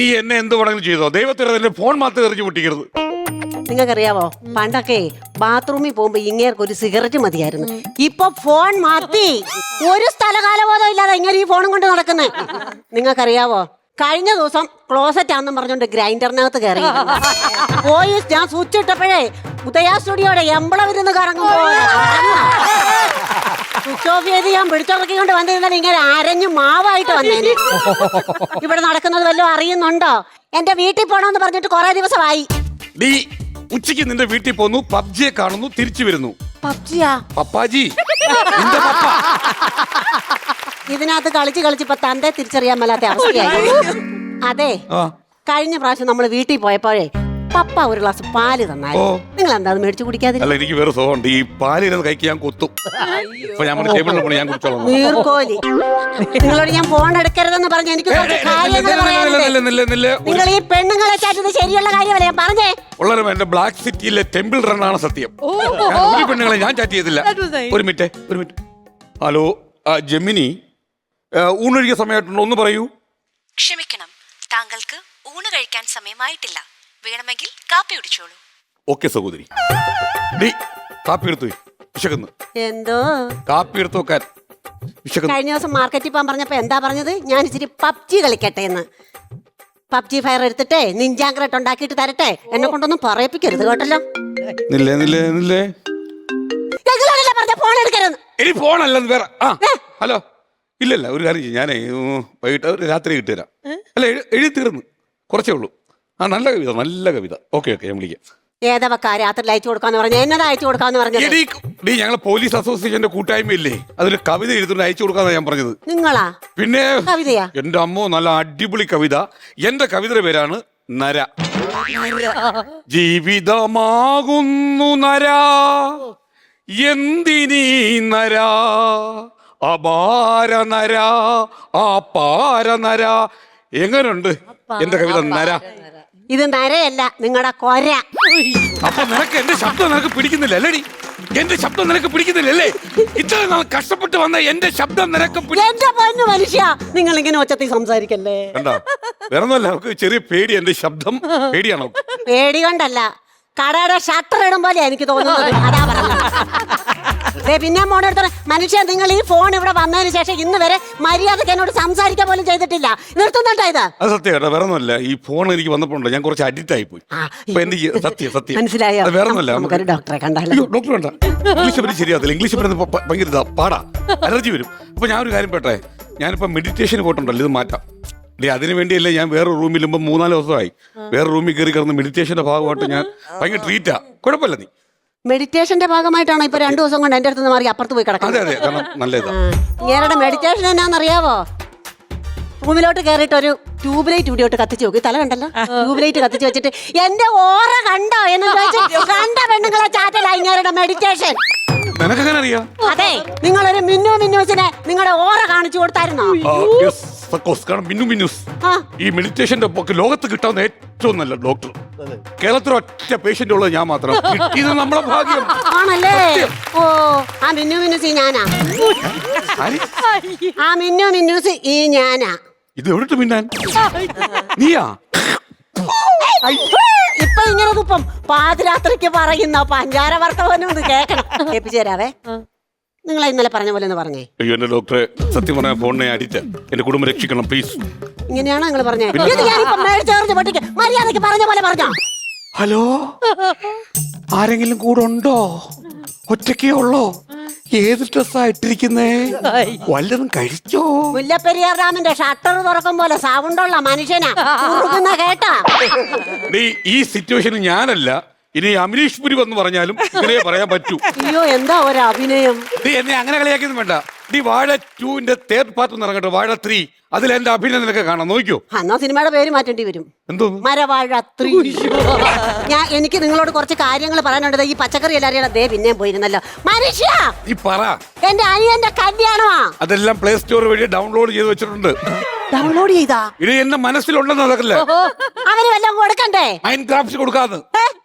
നീ എന്നെ എന്ത് വേണമെങ്കിലും ചെയ്തോ, ദൈവത്തിന് ഫോൺ മാത്രം എറിഞ്ഞു പൊട്ടിക്കരുത്. നിങ്ങൾക്കറിയാവോ, പണ്ടൊക്കെ ബാത്റൂമിൽ പോകുമ്പോ ഇങ്ങേർക്ക് ഒരു സിഗരറ്റ് മതിയായിരുന്നു. ഇപ്പൊ ഫോൺ മാറ്റി. ഒരു സ്ഥലകാലബോധം ഇല്ലാതെ ഇങ്ങനെ ഈ ഫോണും കൊണ്ട് നടക്കുന്നേ. നിങ്ങൾക്കറിയാവോ, കഴിഞ്ഞ ദിവസം ക്ലോസറ്റ് ആണെന്നും പറഞ്ഞോണ്ട് ഗ്രൈൻഡറിനകത്ത് കയറി പോയി. ഞാൻ സ്വിച്ച് ഇട്ടപ്പോഴേ ഉദയ സ്റ്റുഡിയോയുടെ എമ്പളം ഇരുന്ന് കറങ്ങുമ്പോ സ്വിച്ച് ഓഫ് ചെയ്ത് ഞാൻ പിടിച്ചുറക്കിക്കൊണ്ട് വന്നിരുന്നാൽ ഇങ്ങനെ അരഞ്ഞു മാവായിട്ട് വന്നേനെ. ഇവിടെ നടക്കുന്നത് വല്ലതും അറിയുന്നുണ്ടോ? എന്റെ വീട്ടിൽ പോണോന്ന് പറഞ്ഞിട്ട് കുറെ ദിവസമായി. നീ ഉച്ചയ്ക്ക് നിന്റെ വീട്ടിൽ പോന്നു, പബ്ജിയെ കാണുന്നു, തിരിച്ചു വരുന്നു. പബ്ജിയാ? പപ്പാജി, നിന്റെ പപ്പ. ഇതിനകത്ത് കളിച്ചിപ്പോ തന്റെ തിരിച്ചറിയാൻ മേലാത്ത അവസ്ഥയായി. അതെ, കഴിഞ്ഞ പ്രാവശ്യം നമ്മൾ വീട്ടിൽ പോയപ്പോഴേ പപ്പ ഒരു ഗ്ലാസ് പാല് തന്നായി. നിങ്ങൾ എന്താ മേടിച്ചു കുടിക്കാതെ? അല്ല, എനിക്ക് വേറെ സുഖമുണ്ട്. ഈ പാലിരുന്ന് കഴിക്ക് ഞാൻ കൊത്തും. ഞാൻ കുടിച്ചോളാം. നീർക്കോലി, നിങ്ങളോട് ഞാൻ ഫോൺ എടുക്കരുതെന്ന് പറഞ്ഞു. എനിക്ക് നിങ്ങൾ ഈ പെണ്ണുങ്ങളെ ചാറ്റുന്നത് ശരിയുള്ള കാര്യമല്ല. ഞാൻ പറഞ്ഞേ ഉള്ളൊരു എന്റെ ബ്ലാക്ക് സിറ്റിയിലെ ടെമ്പിൾ റൺ ആണ് സത്യം. ഒരു പെണ്ണുങ്ങളെ ഞാൻ ചാറ്റ് ചെയ്തില്ല. ഒരു മിനിറ്റ്. ഹലോ ജെമിനി, ഊണൊഴിക്കാൻ സമയമായിട്ടുണ്ടോ? ഒന്ന് പറയൂ. ക്ഷമിക്കണം, താങ്കൾക്ക് ഊണ് കഴിക്കാൻ സമയമായിട്ടില്ല. വേണമെങ്കിൽ കാപ്പി കുടിച്ചോളൂ. ഓക്കെ സഹോദരി, കാപ്പി എടുത്തു. വിശക്കുന്നു. എന്തോ കാപ്പി എടുത്തു വെക്കാൻ. കഴിഞ്ഞ ദിവസം മാർക്കറ്റിൽ പോകാൻ പറഞ്ഞപ്പോ എന്താ പറഞ്ഞത്? ഞാൻ ഇച്ചിരി പബ്ജി കളിക്കട്ടെ എന്ന്. പബ്ജി ഫയർ എടുത്തിട്ടേ നിഞ്ചാഗ്രട്ട് ഉണ്ടാക്കിയിട്ട് തരട്ടെ. എന്നെ കൊണ്ടൊന്നും പറയിപ്പിക്കരുത് കേട്ടല്ലോ. ഫോൺ എടുക്കരുത്. ഇനി ഫോണല്ലെന്ന് വേറെ. ഹലോ, ഇല്ലല്ല, ഒരു കാര്യം ചെയ്യും. ഞാനേ വൈകിട്ട് രാത്രി കിട്ടുതരാം. അല്ല, എഴുതി തീർന്നു, കുറച്ചേ ഉള്ളൂ. നല്ല കവിത. ഓക്കെ ഞാൻ വിളിക്കാം. ഏതവക്കാ രാത്രി അയച്ചു കൊടുക്കാന്ന് പറഞ്ഞു? എന്നതാ അയച്ചു കൊടുക്കാന്ന് പറഞ്ഞത്? ഞങ്ങളെ പോലീസ് അസോസിയേഷന്റെ കൂട്ടായ്മയില്ലേ, അതിൽ കവിത എഴുതുന്നത് അയച്ചു കൊടുക്കാന്നാ ഞാൻ പറഞ്ഞത്. നിങ്ങളാ? പിന്നെ കവിതയാ? എന്റെ അമ്മോ, നല്ല അടിപൊളി കവിത. എന്റെ കവിതയുടെ പേരാണ് നര. ജീവിതമാകുന്നു നര, എന്തിനീ നര, അപാര നര, അപാര നര. എങ്ങനുണ്ട് എന്റെ കവിത നര? ഇത് നരയല്ല, നിങ്ങളുടെ കൊര. അപ്പൊ നിനക്ക് എന്റെ ശബ്ദം നിനക്ക് പിടിക്കുന്നില്ല അല്ലേടി? എന്റെ ശബ്ദം നിനക്ക് പിടിക്കുന്നില്ലല്ലേ? ഇത്ര നാൾ കഷ്ടപ്പെട്ട് വന്ന എന്റെ ശബ്ദം നിനക്ക് എന്റെ പൊന്നു മനുഷ്യ, നിങ്ങൾ ഇങ്ങനെ ഒച്ചത്തിൽ സംസാരിക്കല്ലേ. കണ്ടാ, വേറൊന്നുമല്ല, അവർക്ക് ചെറിയ പേടി. എന്റെ ശബ്ദം പേടിയാണോ? പേടി കൊണ്ടല്ല, കടയുടെ ഷട്ടർ ഇടും പോലെ എനിക്ക് തോന്നുന്നത്. അതാ പറഞ്ഞത്. പിന്നെ മോണെടുത്ത മനുഷ്യ, നിങ്ങൾ ഈ ഫോൺ ഇവിടെ വന്നതിന് ശേഷം ഇന്ന് വരെ മര്യാദക്ക് എന്നോട് സംസാരിക്കാൻ പോലും ചെയ്തിട്ടില്ല. നിർത്തുന്നുണ്ടോ ഇത്? അത് സത്യം കേട്ടോ, വേറൊന്നുമല്ല. ഈ ഫോൺ എനിക്ക് വന്നപ്പോണ്ട് ഞാൻ കുറച്ച് അഡിക്റ്റ് ആയി പോയി. സത്യം മനസ്സിലായോ? വേറൊന്നുമല്ല. നമുക്കൊരു ഡോക്ടറെ കണ്ടാലോ? ഡോക്ടർ വേണ്ട, ഇംഗ്ലീഷ് പറ്റി ശരിയാകത്തില്ല. ഇംഗ്ലീഷ് പറയുന്നത് ഭയങ്കര പാടാ, അലർജി വരും. അപ്പൊ ഞാൻ ഒരു കാര്യം പെട്ടെ, ഞാനിപ്പോ മെഡിറ്റേഷന് പോയിട്ടുണ്ടല്ലോ, ഇത് മാറ്റാം. അതിനു വേണ്ടിയല്ലേ ഞാൻ വേറെ റൂമിൽ 3-4 ദിവസമായി വേറെ റൂമിൽ കയറി കിടന്ന് മെഡിറ്റേഷന്റെ ഭാഗമായിട്ട് ഞാൻ ഭയങ്കര ട്രീറ്റാ. കുഴപ്പമില്ല. നീ മെഡിറ്റേഷന്റെ ഭാഗമായിട്ടാണോ ഇപ്പൊ 2 ദിവസം കൊണ്ട് എന്റെ അടുത്ത് നിന്ന് മാറി അപ്പുറത്ത് പോയി കിടക്കുന്നത്? അതെ, കാരണം നല്ലതാ. ഇയാളുടെ മെഡിറ്റേഷൻ എന്നാന്നറിയാവോ? റൂമിലോട്ട് കയറിയിട്ട് ഒരു ട്യൂബ് ലൈറ്റ് ഇവിടെയോട്ട് കത്തിച്ച് നോക്കി. തല കണ്ടല്ലോ, ട്യൂബ് ലൈറ്റ് കത്തിച്ച് വെച്ചിട്ട് എന്റെ ഓറ കണ്ടോ എന്ന് ചോദിച്ചു കണ്ട പെണ്ണുങ്ങളെ ചാറ്റല ഇങ്ങേരുടെ മെഡിറ്റേഷൻ. നിനക്കെങ്ങനെ അറിയാം? അതെ, നിങ്ങളൊരു മിന്നൂസിനെ നിങ്ങളുടെ ഓറ കാണിച്ചു കൊടുത്തായിരുന്നോ? ഈ മെഡിറ്റേഷന്റെ ലോകത്ത് കിട്ടാവുന്ന ഏറ്റവും നല്ല ഡോക്ടർ കേരളത്തിൽ ഒറ്റ പേഷ്യന്റ് ഉള്ളത് ഞാൻ മാത്രം. ഇത് നമ്മളെ ഭാഗ്യം ആണല്ലേ? ഓ, ആ മിന്നൂസ് ഞാനാ. ആ മിന്നൂസ് ഈ ഞാനാ. ഇത് എവിടെട്ട് മിന്നാൻ? നീയാ? ഇപ്പൊ ഇങ്ങനെ ഇപ്പം പാതിരാത്രിക്ക് പറയുന്ന പഞ്ചാര വർത്തമാനം ഒന്ന് കേക്കണം. കേൾപ്പിച്ചു തരാവേ. നിങ്ങളെ ഇന്നലെ പറഞ്ഞ പോലെ ഒന്ന് പറഞ്ഞേ. അയ്യോ എന്റെ ഡോക്ടറെ, സത്യം പറഞ്ഞ ഫോണിനെ അടിച്ച എന്റെ കുടുംബം രക്ഷിക്കണം പ്ലീസ്. ഇങ്ങനെയാണോ നിങ്ങൾ പറഞ്ഞേ? മര്യാദക്ക് പറഞ്ഞ പോലെ പറഞ്ഞോ. ഹലോ, ആരെങ്കിലും കൂടെ ഉണ്ടോ? ഒറ്റക്കേ ഉള്ളോ? ഏത് ഡ്രസ്സാ ഇട്ടിരിക്കുന്നേ? വല്ലതും കഴിച്ചോ? മുല്ലപ്പെരിയാർ ഡാമിന്റെ ഷട്ടർ തുറക്കും പോലെ സൗണ്ടുള്ള മനുഷ്യനാ കേട്ടാ. ഈ സിറ്റുവേഷനിൽ ഞാനല്ല, ഇനി അമരീഷ് പുരി വന്ന് പറഞ്ഞാലും ഇങ്ങനെ പറയാൻ പറ്റൂ. അയ്യോ, എന്താ ഒരു അഭിനയം! എന്നെ അങ്ങനെ കളിയാക്കിയൊന്നും വേണ്ട. വാഴ 2ന്റെ 3rd പാർട്ട് ഒന്ന് ഇറങ്ങട്ടെ, വാഴ 3. അതിൽ എന്റെ അഭിനയം നിനക്ക് കാണാം, നോക്കിയോ? എന്നാ സിനിമയുടെ പേര് മാറ്റേണ്ടി വരും. എന്തോ മരവാഴ 3. എനിക്ക് നിങ്ങളോട് കുറച്ച് കാര്യങ്ങൾ പറയാനുണ്ട്. ഈ പച്ചക്കറി എല്ലാവരും ദേ പിന്നെയും പോയിരുന്നല്ലോ മനുഷ്യ. നീ പറ. എന്റെ അനിയന്റെ കല്യാണമാ. അതെല്ലാം പ്ലേ സ്റ്റോർ വഴി ഡൗൺലോഡ് ചെയ്ത് വെച്ചിട്ടുണ്ട്. ഡൗൺലോഡ് ചെയ്താ? ഇത് എന്റെ മനസ്സിലുണ്ടെന്ന് നടക്കില്ല. അവന് വല്ലതും കൊടുക്കണ്ടേ? മൈൻക്രാഫ്റ്റ് കൊടുക്കാന്ന്.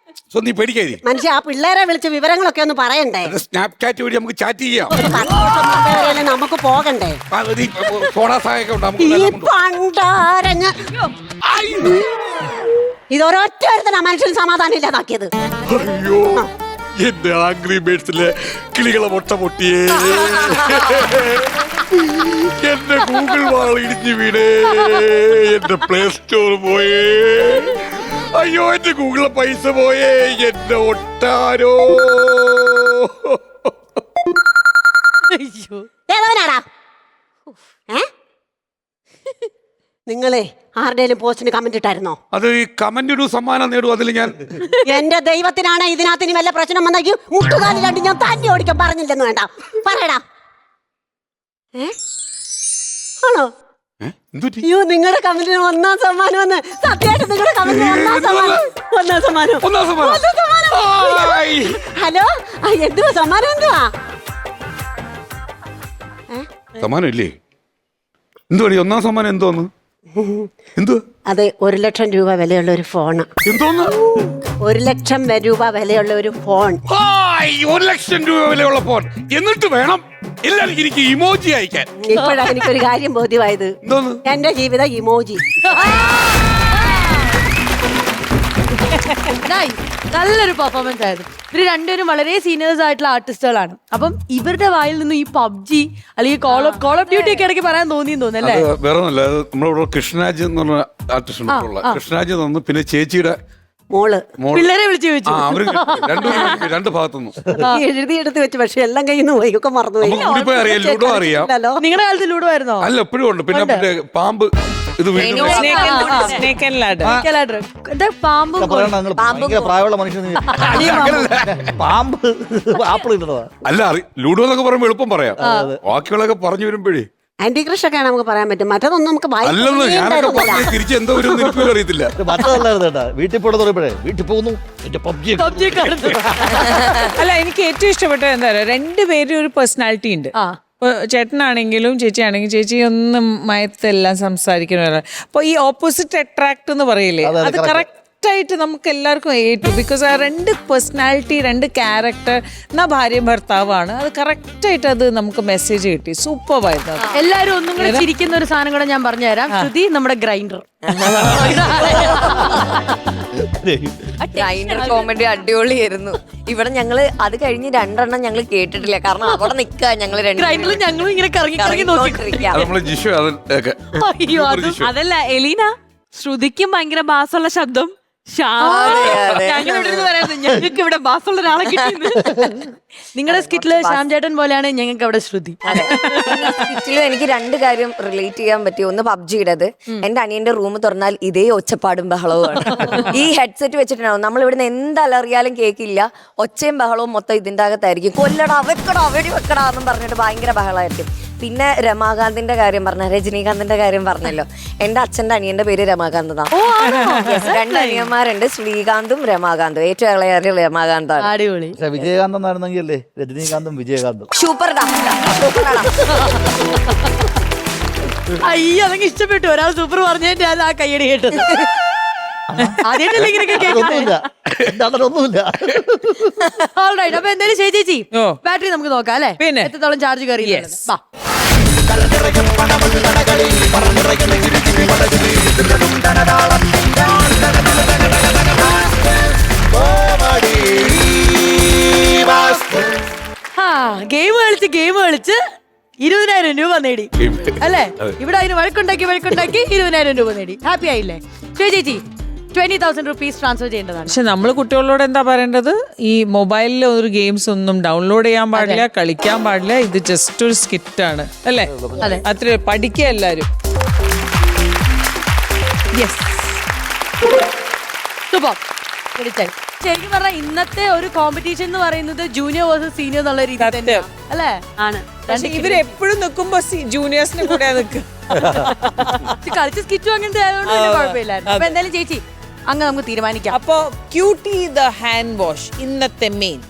നീ പേടിക്കാതി മനുഷ്യ. ആ പിള്ളേരെ വിളിച്ച് വിവരങ്ങളൊക്കെ ഒന്ന് പറയണ്ടേ? സ്നാപ്ചാറ്റ് വഴി നമുക്ക് ചാറ്റ് ചെയ്യാം. നമുക്ക് പോകണ്ടേ? ഇതൊരൊറ്റ മനുഷ്യന് സമാധാനം ഇല്ലാതാക്കിയത്. അയ്യോ, എന്റെ ആംഗ്രി ബേഡ്സിലെ കിളികളെ മുട്ട പൊട്ടിയേ, എന്റെ ഗൂഗിൾ വാൾ ഇടിഞ്ഞു വീടേ, എന്റെ പ്ലേ സ്റ്റോർ പോയേ, അയ്യോ എന്റെ ഗൂഗിളിലെ പൈസ പോയേ, എന്റെ ഒട്ടാരോ. നിങ്ങളെ ആരുടെയും പോസ്റ്റിന് കമന്റ് ഇട്ടായിരുന്നോ? അത് ഈ കമന്റ് ഇടൂ, സമ്മാനം നേടൂ. അതിൽ ഞാൻ എന്റെ ദൈവത്തിനാണ് ഇതിനകത്ത് ഇനി വല്ല പ്രശ്നം വന്നെങ്കിൽ മുട്ടുകാലിലാണ്ട് ഞാൻ തന്നെ ഓടിക്കാൻ പറഞ്ഞില്ലെന്ന് വേണ്ട. പറയടാ. ആണോ? അയ്യോ, നിങ്ങളുടെ കമന്റിന് 1ാം സമ്മാനം വന്ന്. സത്യമായിട്ട് നിങ്ങളുടെ കമന്റിന് 1ാം സമ്മാനം. ഹലോ, എന്തുവാ സമ്മാനം? എന്തുവാ സമ്മാനം ഇല്ലേ? എന്തുവാ 1ാം സമ്മാനം? എന്തോന്ന്? എന്തുവാ? അതെ, 1 ലക്ഷം രൂപ വിലയുള്ള ഒരു ഫോണ്. എന്തോന്ന്? 1 ലക്ഷം രൂപ വിലയുള്ള ഒരു ഫോൺ. 1 ലക്ഷം രൂപ വിലയുള്ള ഫോൺ. എന്നിട്ട് വേണം എല്ലാവർക്കും എനിക്ക് ഇമോജി അയക്കാൻ. ഇപ്പോഴാണ് എനിക്കൊരു കാര്യം ബോധ്യമായത്. എന്റെ ജീവിതം ഇമോജി. നല്ലൊരു പെർഫോമൻസ് ആയിരുന്നു. ഇവര് രണ്ടുപേരും വളരെ സീനിയേഴ്സ് ആയിട്ടുള്ള ആർട്ടിസ്റ്റുകളാണ്. അപ്പം ഇവരുടെ വായിൽ നിന്ന് ഈ PUBG അല്ലെങ്കിൽ കോൾ ഓഫ് ഡ്യൂട്ടി ഒക്കെ ഇടയ്ക്ക് പറയാൻ തോന്നല്ലേ? വേറെ ഒന്നല്ല, നമ്മളിവിടെ കൃഷ്ണരാജ് എന്ന് പറഞ്ഞ ആർട്ടിസ്റ്റ് ഉള്ള കൃഷ്ണരാജ് തന്നു. പിന്നെ ചേച്ചിയുടെ മോള് പിള്ളേരെ വിളിച്ചു ചോദിച്ചു. അവര് രണ്ട് ഭാഗത്തുനിന്നു എഴുതിയെടുത്ത് വെച്ച്, പക്ഷെ എല്ലാം കയ്യിൽ നിന്ന് പോയി, ഒക്കെ മറന്നുപോയി. അറിയാം, ലൂഡോ അറിയാം. നിങ്ങളുടെ കാലത്ത് ലൂഡോ ആയിരുന്നോ? അല്ല, എപ്പോഴും ഉണ്ട്. പിന്നെ പാമ്പ് ഇത് വീട്ടിൽ സ്നേക്ക് ആൻഡ് ലാഡർ. എന്താ പാമ്പും പറയണ നിങ്ങൾ ഭയങ്കര പ്രായമുള്ള മനുഷ്യൻ. പാമ്പ് ആപ്പിൾ ഇട്ടതാ. അല്ല ലൂഡോ എന്നൊക്കെ പറയുമ്പോ എളുപ്പം പറയാം, ബാക്കിയുള്ളതൊക്കെ പറഞ്ഞു വരുമ്പോഴേ ആന്റി ക്രഷ് ഒക്കെ നമുക്ക് പറയാൻ പറ്റും. മറ്റതൊന്നും നമുക്ക് അല്ലെന്ന് ഞാനൊക്കെ പറഞ്ഞ് തിരിച്ച് എന്തോ ഒരു നിൽക്കും അറിയത്തില്ല. മറ്റതല്ലായിരുന്നു കേട്ടാ. വീട്ടിൽ പോകണമെന്ന് പറയുമ്പോഴേ വീട്ടിൽ പോകുന്നു എന്റെ പബ്ജി. അല്ല എനിക്ക് ഏറ്റവും ഇഷ്ടപ്പെട്ടത് എന്താ പറയുക, രണ്ടുപേരും ഒരു പേഴ്സണാലിറ്റി ഉണ്ട്. ഇപ്പൊ ചേട്ടനാണെങ്കിലും ചേച്ചിയാണെങ്കിലും ചേച്ചി ഒന്നും മയത്തെല്ലാം സംസാരിക്കണ. അപ്പൊ ഈ ഓപ്പോസിറ്റ് അട്രാക്ട് എന്ന് പറയില്ലേ, അത് കറക്റ്റ് ആയിട്ട് നമുക്ക് എല്ലാവർക്കും ഏറ്റു. ബിക്കോസ് ആ രണ്ട് പേഴ്സണാലിറ്റി, രണ്ട് ക്യാരക്ടർ എന്നാ ഭാര്യയും ഭർത്താവാണ്. അത് കറക്റ്റ് ആയിട്ട് അത് നമുക്ക് മെസ്സേജ് കിട്ടി. സൂപ്പറായിരുന്നു. എല്ലാരും ഒന്നും കൂടെ ചിരിക്കുന്ന ഒരു സാധനം കൂടെ ഞാൻ പറഞ്ഞുതരാം. ശ്രുതി നമ്മുടെ ഗ്രൈൻഡർ. ഗ്രൈൻഡർ കോമഡി അടിപൊളിയായിരുന്നു. ഇവിടെ ഞങ്ങള് അത് കഴിഞ്ഞ് 2 എണ്ണം ഞങ്ങൾ കേട്ടിട്ടില്ല. കാരണം അവിടെ നിൽക്കുക ഞങ്ങള് ഞങ്ങളും ഇങ്ങനെ കറങ്ങി കറങ്ങി നോക്കിട്ടിരിക്കാം. അയ്യോ അതല്ല എലീന, ശ്രുതിക്കും ഭയങ്കര ബാസുള്ള ശബ്ദം. ഞങ്ങൾക്ക് ഇവിടെ ബാസുള്ള ഒരാളെ കിട്ടി. നിങ്ങളുടെ സ്കിറ്റില് ശ്യാം ചേട്ടൻ പോലെയാണ് ഞങ്ങൾക്ക് അവിടെ ശ്രുതി. സ്കിറ്റിലും എനിക്ക് 2 കാര്യം റിലേറ്റ് ചെയ്യാൻ പറ്റി. ഒന്ന് പബ്ജിയുടേത്. എന്റെ അനിയന്റെ റൂം തുറന്നാൽ ഇതേ ഒച്ചപ്പാടും ബഹളവുമാണ്. ഈ ഹെഡ്സെറ്റ് വെച്ചിട്ടുണ്ടാവും. നമ്മൾ ഇവിടുന്ന് എന്തലറിയാലും കേൾക്കില്ല. ഒച്ചയും ബഹളവും മൊത്തം ഇതിന്റെ അകത്തായിരിക്കും. കൊല്ലടാ വെക്കടാ വെടി വെക്കടാ എന്നും പറഞ്ഞിട്ട് ഭയങ്കര ബഹളമായിരിക്കും. പിന്നെ രമാകാന്തിന്റെ കാര്യം പറഞ്ഞ, രജനീകാന്തിന്റെ കാര്യം പറഞ്ഞല്ലോ. എന്റെ അച്ഛന്റെ അനിയന്റെ പേര് രമാകാന്ത് എന്നാണ്. 2 അനിയന്മാരുണ്ട്, ശ്രീകാന്തും രമാകാന്തും. ഏറ്റവും ഇളയ രമാകാന്താണ്. അടിപൊളി. വിജയകാന്തം എന്നായിരുന്നെങ്കിൽ അല്ലേ രജനീകാന്തും വിജയകാന്തും. സൂപ്പർടാ. അയ്യോ അതങ്ങ് ഇഷ്ടപ്പെട്ടു. ഒരാൾ സൂപ്പർ പറഞ്ഞതിന്റെ ആ കയ്യടി കേട്ടത്. ആദ്യമായിട്ടല്ലേ ഇങ്ങനെയൊക്കെ കേൾക്കുന്നത്. അപ്പൊ എന്തായാലും ചേച്ചി ബാറ്ററി നമുക്ക് നോക്കാം അല്ലെ, പിന്നെ എത്രത്തോളം ചാർജ് കയറി. ഗെയിം കളിച്ച് 20,000 രൂപ നേടി അല്ലേ? ഇവിടെ അതിന് വഴക്കുണ്ടാക്കി 20,000 രൂപ നേടി. ഹാപ്പി ആയില്ലേ ചേച്ചി? 20,000 rupees ട്രാൻസ്ഫർ ചെയ്യേണ്ടതാണ്. പക്ഷെ നമ്മൾ കുട്ടികളോട് എന്താ പറയേണ്ടത്, ഈ മൊബൈലിൽ ഒരു ഗെയിംസ് ഒന്നും ഡൗൺലോഡ് ചെയ്യാൻ പാടില്ല, കളിക്കാൻ പാടില്ല. ഇത് ജസ്റ്റ് ഒരു സ്കിറ്റാണ് അല്ലേ? അത്ര പഠിക്കുക എല്ലാരും. ശരിക്കും പറഞ്ഞാൽ ഇന്നത്തെ ഒരു കോമ്പറ്റീഷൻ എന്ന് പറയുന്നത് ജൂനിയർ വേഴ്സസ് സീനിയർ എന്നുള്ള രീതി തന്നെ അല്ലേ? ആണ്. ഇവരെപ്പോഴും നിൽക്കുമ്പോ ജൂനിയേഴ്സിന് കൂടെ നിൽക്കും. കളിച്ച് സ്കിറ്റും അങ്ങനത്തെ ആയതുകൊണ്ട് കുഴപ്പമില്ലായിരുന്നു. അപ്പൊ എന്തായാലും ചേച്ചി അങ്ങ് നമുക്ക് തീരുമാനിക്കാം. അപ്പൊ ക്യൂട്ടി ദ ഹാൻഡ് വാഷ് ഇന്നത്തെ മെയിൻ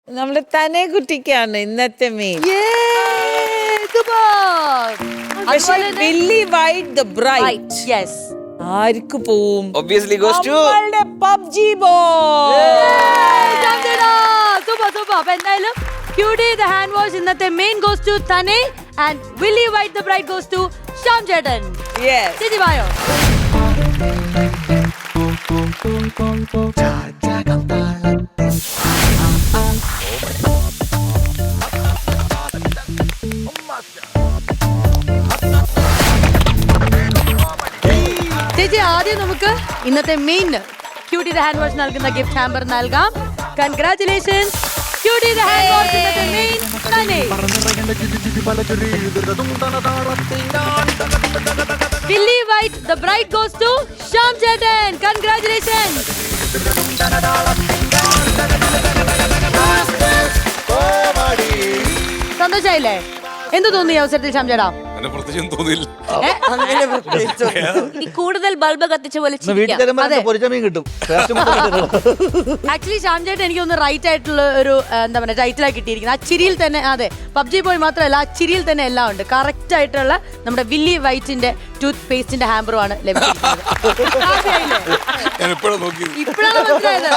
നമ്മുടെ തനെ കുട്ടിക്കാണ് ഇന്നത്തെ മെയിൻ. വില്ലി വൈറ്റ് ദ ബ്രൈറ്റ് ആർക്ക് പോവും? Obviously goes to PUBG boy. Super. അപ്പൊ എന്തായാലും ക്യൂട്ടി ദ ഹാൻഡ് വാഷ് ഇന്നത്തെ main goes to Tanay and Willy white the bright goes to Shyam ചേട്ടൻ. ചേച്ചി വായോ. ചേച്ചി ആദ്യം നമുക്ക് ഇന്നത്തെ main cutie the hand wash നൽകുന്ന ഗിഫ്റ്റ് ഹാമ്പർ നൽകാം. Congratulations cutie the hand wash ഇന്നത്തെ മെയിൻ തന്നെ. Willy white the bright goes to Shyam ചേട്ടൻ. കൺഗ്രാറ്റുലേഷൻസ്. സന്തോഷായില്ലേ? എന്ത് തോന്നി ഈ അവസരത്തിൽ ശ്യാം ചേട്ടാ? കൂടുതൽ ബൾബ് കത്തിച്ച പോലെ ആക്ച്വലി ശ്യാം ചേട്ടൻ എനിക്ക് ഒന്ന് റൈറ്റ് ആയിട്ടുള്ള ഒരു എന്താ പറയുക ടൈറ്റിലായി കിട്ടിയിരിക്കുന്നത്. ആ ചിരിയിൽ തന്നെ, അതെ പബ്ജി പോയി മാത്രമല്ല ആ ചിരിയിൽ തന്നെ എല്ലാം ഉണ്ട്. കറക്റ്റ് ആയിട്ടുള്ള നമ്മുടെ വില്ലി വൈറ്റിന്റെ ടൂത്ത് പേസ്റ്റിന്റെ ഹാമ്പറുമാണ് ലഭിച്ചിരിക്കുന്നത്. ഇപ്പോഴാണ് മനസ്സിലായത്.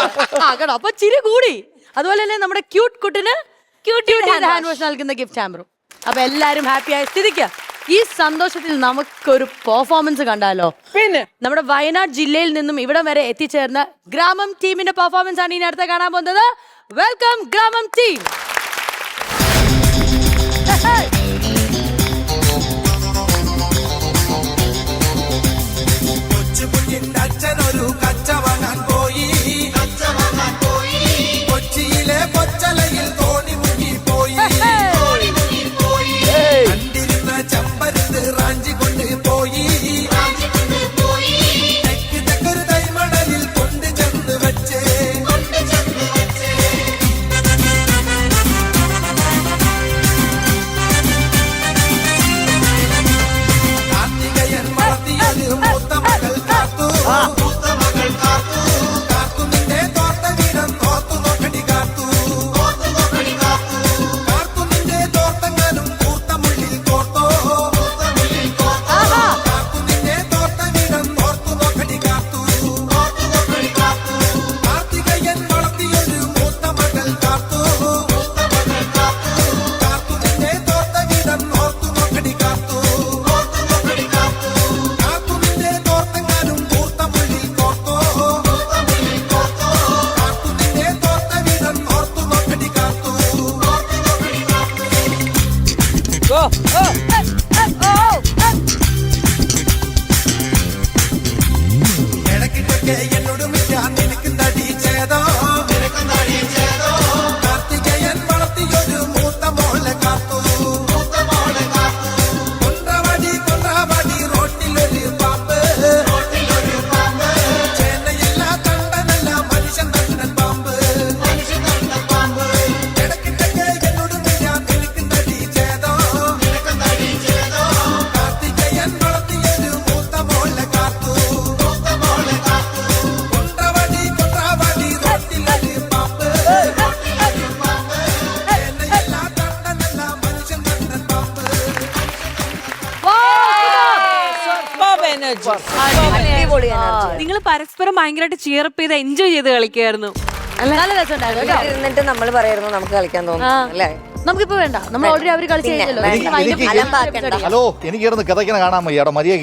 കേട്ടോ, അപ്പൊ ചിരി കൂടി. അതുപോലെ തന്നെ നമ്മുടെ ക്യൂട്ട് കുട്ടിന് ക്യൂട്ടി ഹാൻഡ് വാഷ് നൽകുന്ന ഗിഫ്റ്റ് ഹാമ്പറും. അപ്പൊ എല്ലാരും ഹാപ്പി ആയ സ്ഥിതിക്ക് ഈ സന്തോഷത്തിൽ നമുക്കൊരു പെർഫോമൻസ് കണ്ടാലോ? പിന്നെ നമ്മുടെ വയനാട് ജില്ലയിൽ നിന്നും ഇവിടം വരെ എത്തിച്ചേർന്ന ഗ്രാമം ടീമിന്റെ പെർഫോമൻസ് ആണ് ഇനി അടുത്ത കാണാൻ പോകുന്നത്. വെൽക്കം ഗ്രാമം ടീം. അച്ഛനൊരു കച്ച വാങ്ങാൻ പോയി, കൊച്ചിയിലെ കൊച്ചലയിൽ തോണി മുങ്ങി പോയി, കണ്ടിരുന്ന ചമ്പരത്ത് റാഞ്ചി കൊണ്ട് പോയി. നിങ്ങൾ പരസ്പരം ഭയങ്കരമായിട്ട് ചിയറപ്പ് ചെയ്ത് എൻജോയ് ചെയ്ത് കളിക്കായിരുന്നു. നല്ല രസമുണ്ടായിരുന്നു കേട്ടോ. ഇരുന്നിട്ട് നമ്മൾ പറയായിരുന്നു നമുക്ക് കളിക്കാൻ തോന്നുന്നു അല്ലേ? നമുക്കിപ്പോ വേണ്ട, നമ്മൾ ഓൾറെഡി അവര് കളിച്ചു കഴിഞ്ഞല്ലോ. ഹലോ എനിക്ക് ഇരുന്ന് കിതയ്ക്കണ കാണാൻ വയ്യ അവിടെ മര്യാദ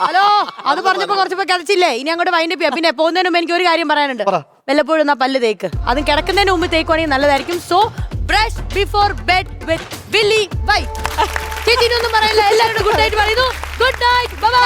ഹലോ, അത് പറഞ്ഞപ്പോ കുറച്ചപ്പോ കിടച്ചില്ലേ? ഇനി അങ്ങോട്ട് വൈൻഡ് ചെയ്യാം. പിന്നെ പോകുന്നതിന് മുമ്പ് എനിക്ക് ഒരു കാര്യം പറയാനുണ്ട്. വല്ലപ്പോഴും എന്നാ പല്ല് തേക്ക്, അതും കിടക്കുന്നതിന് മുമ്പ് തേക്കുവാണെങ്കിൽ നല്ലതായിരിക്കും. So brush before bed with Willy White. ചേച്ചിനൊന്നും പറയില്ല, എല്ലാവരും ഗുഡ് നൈറ്റ് പറയുന്നു. Good night, bye by.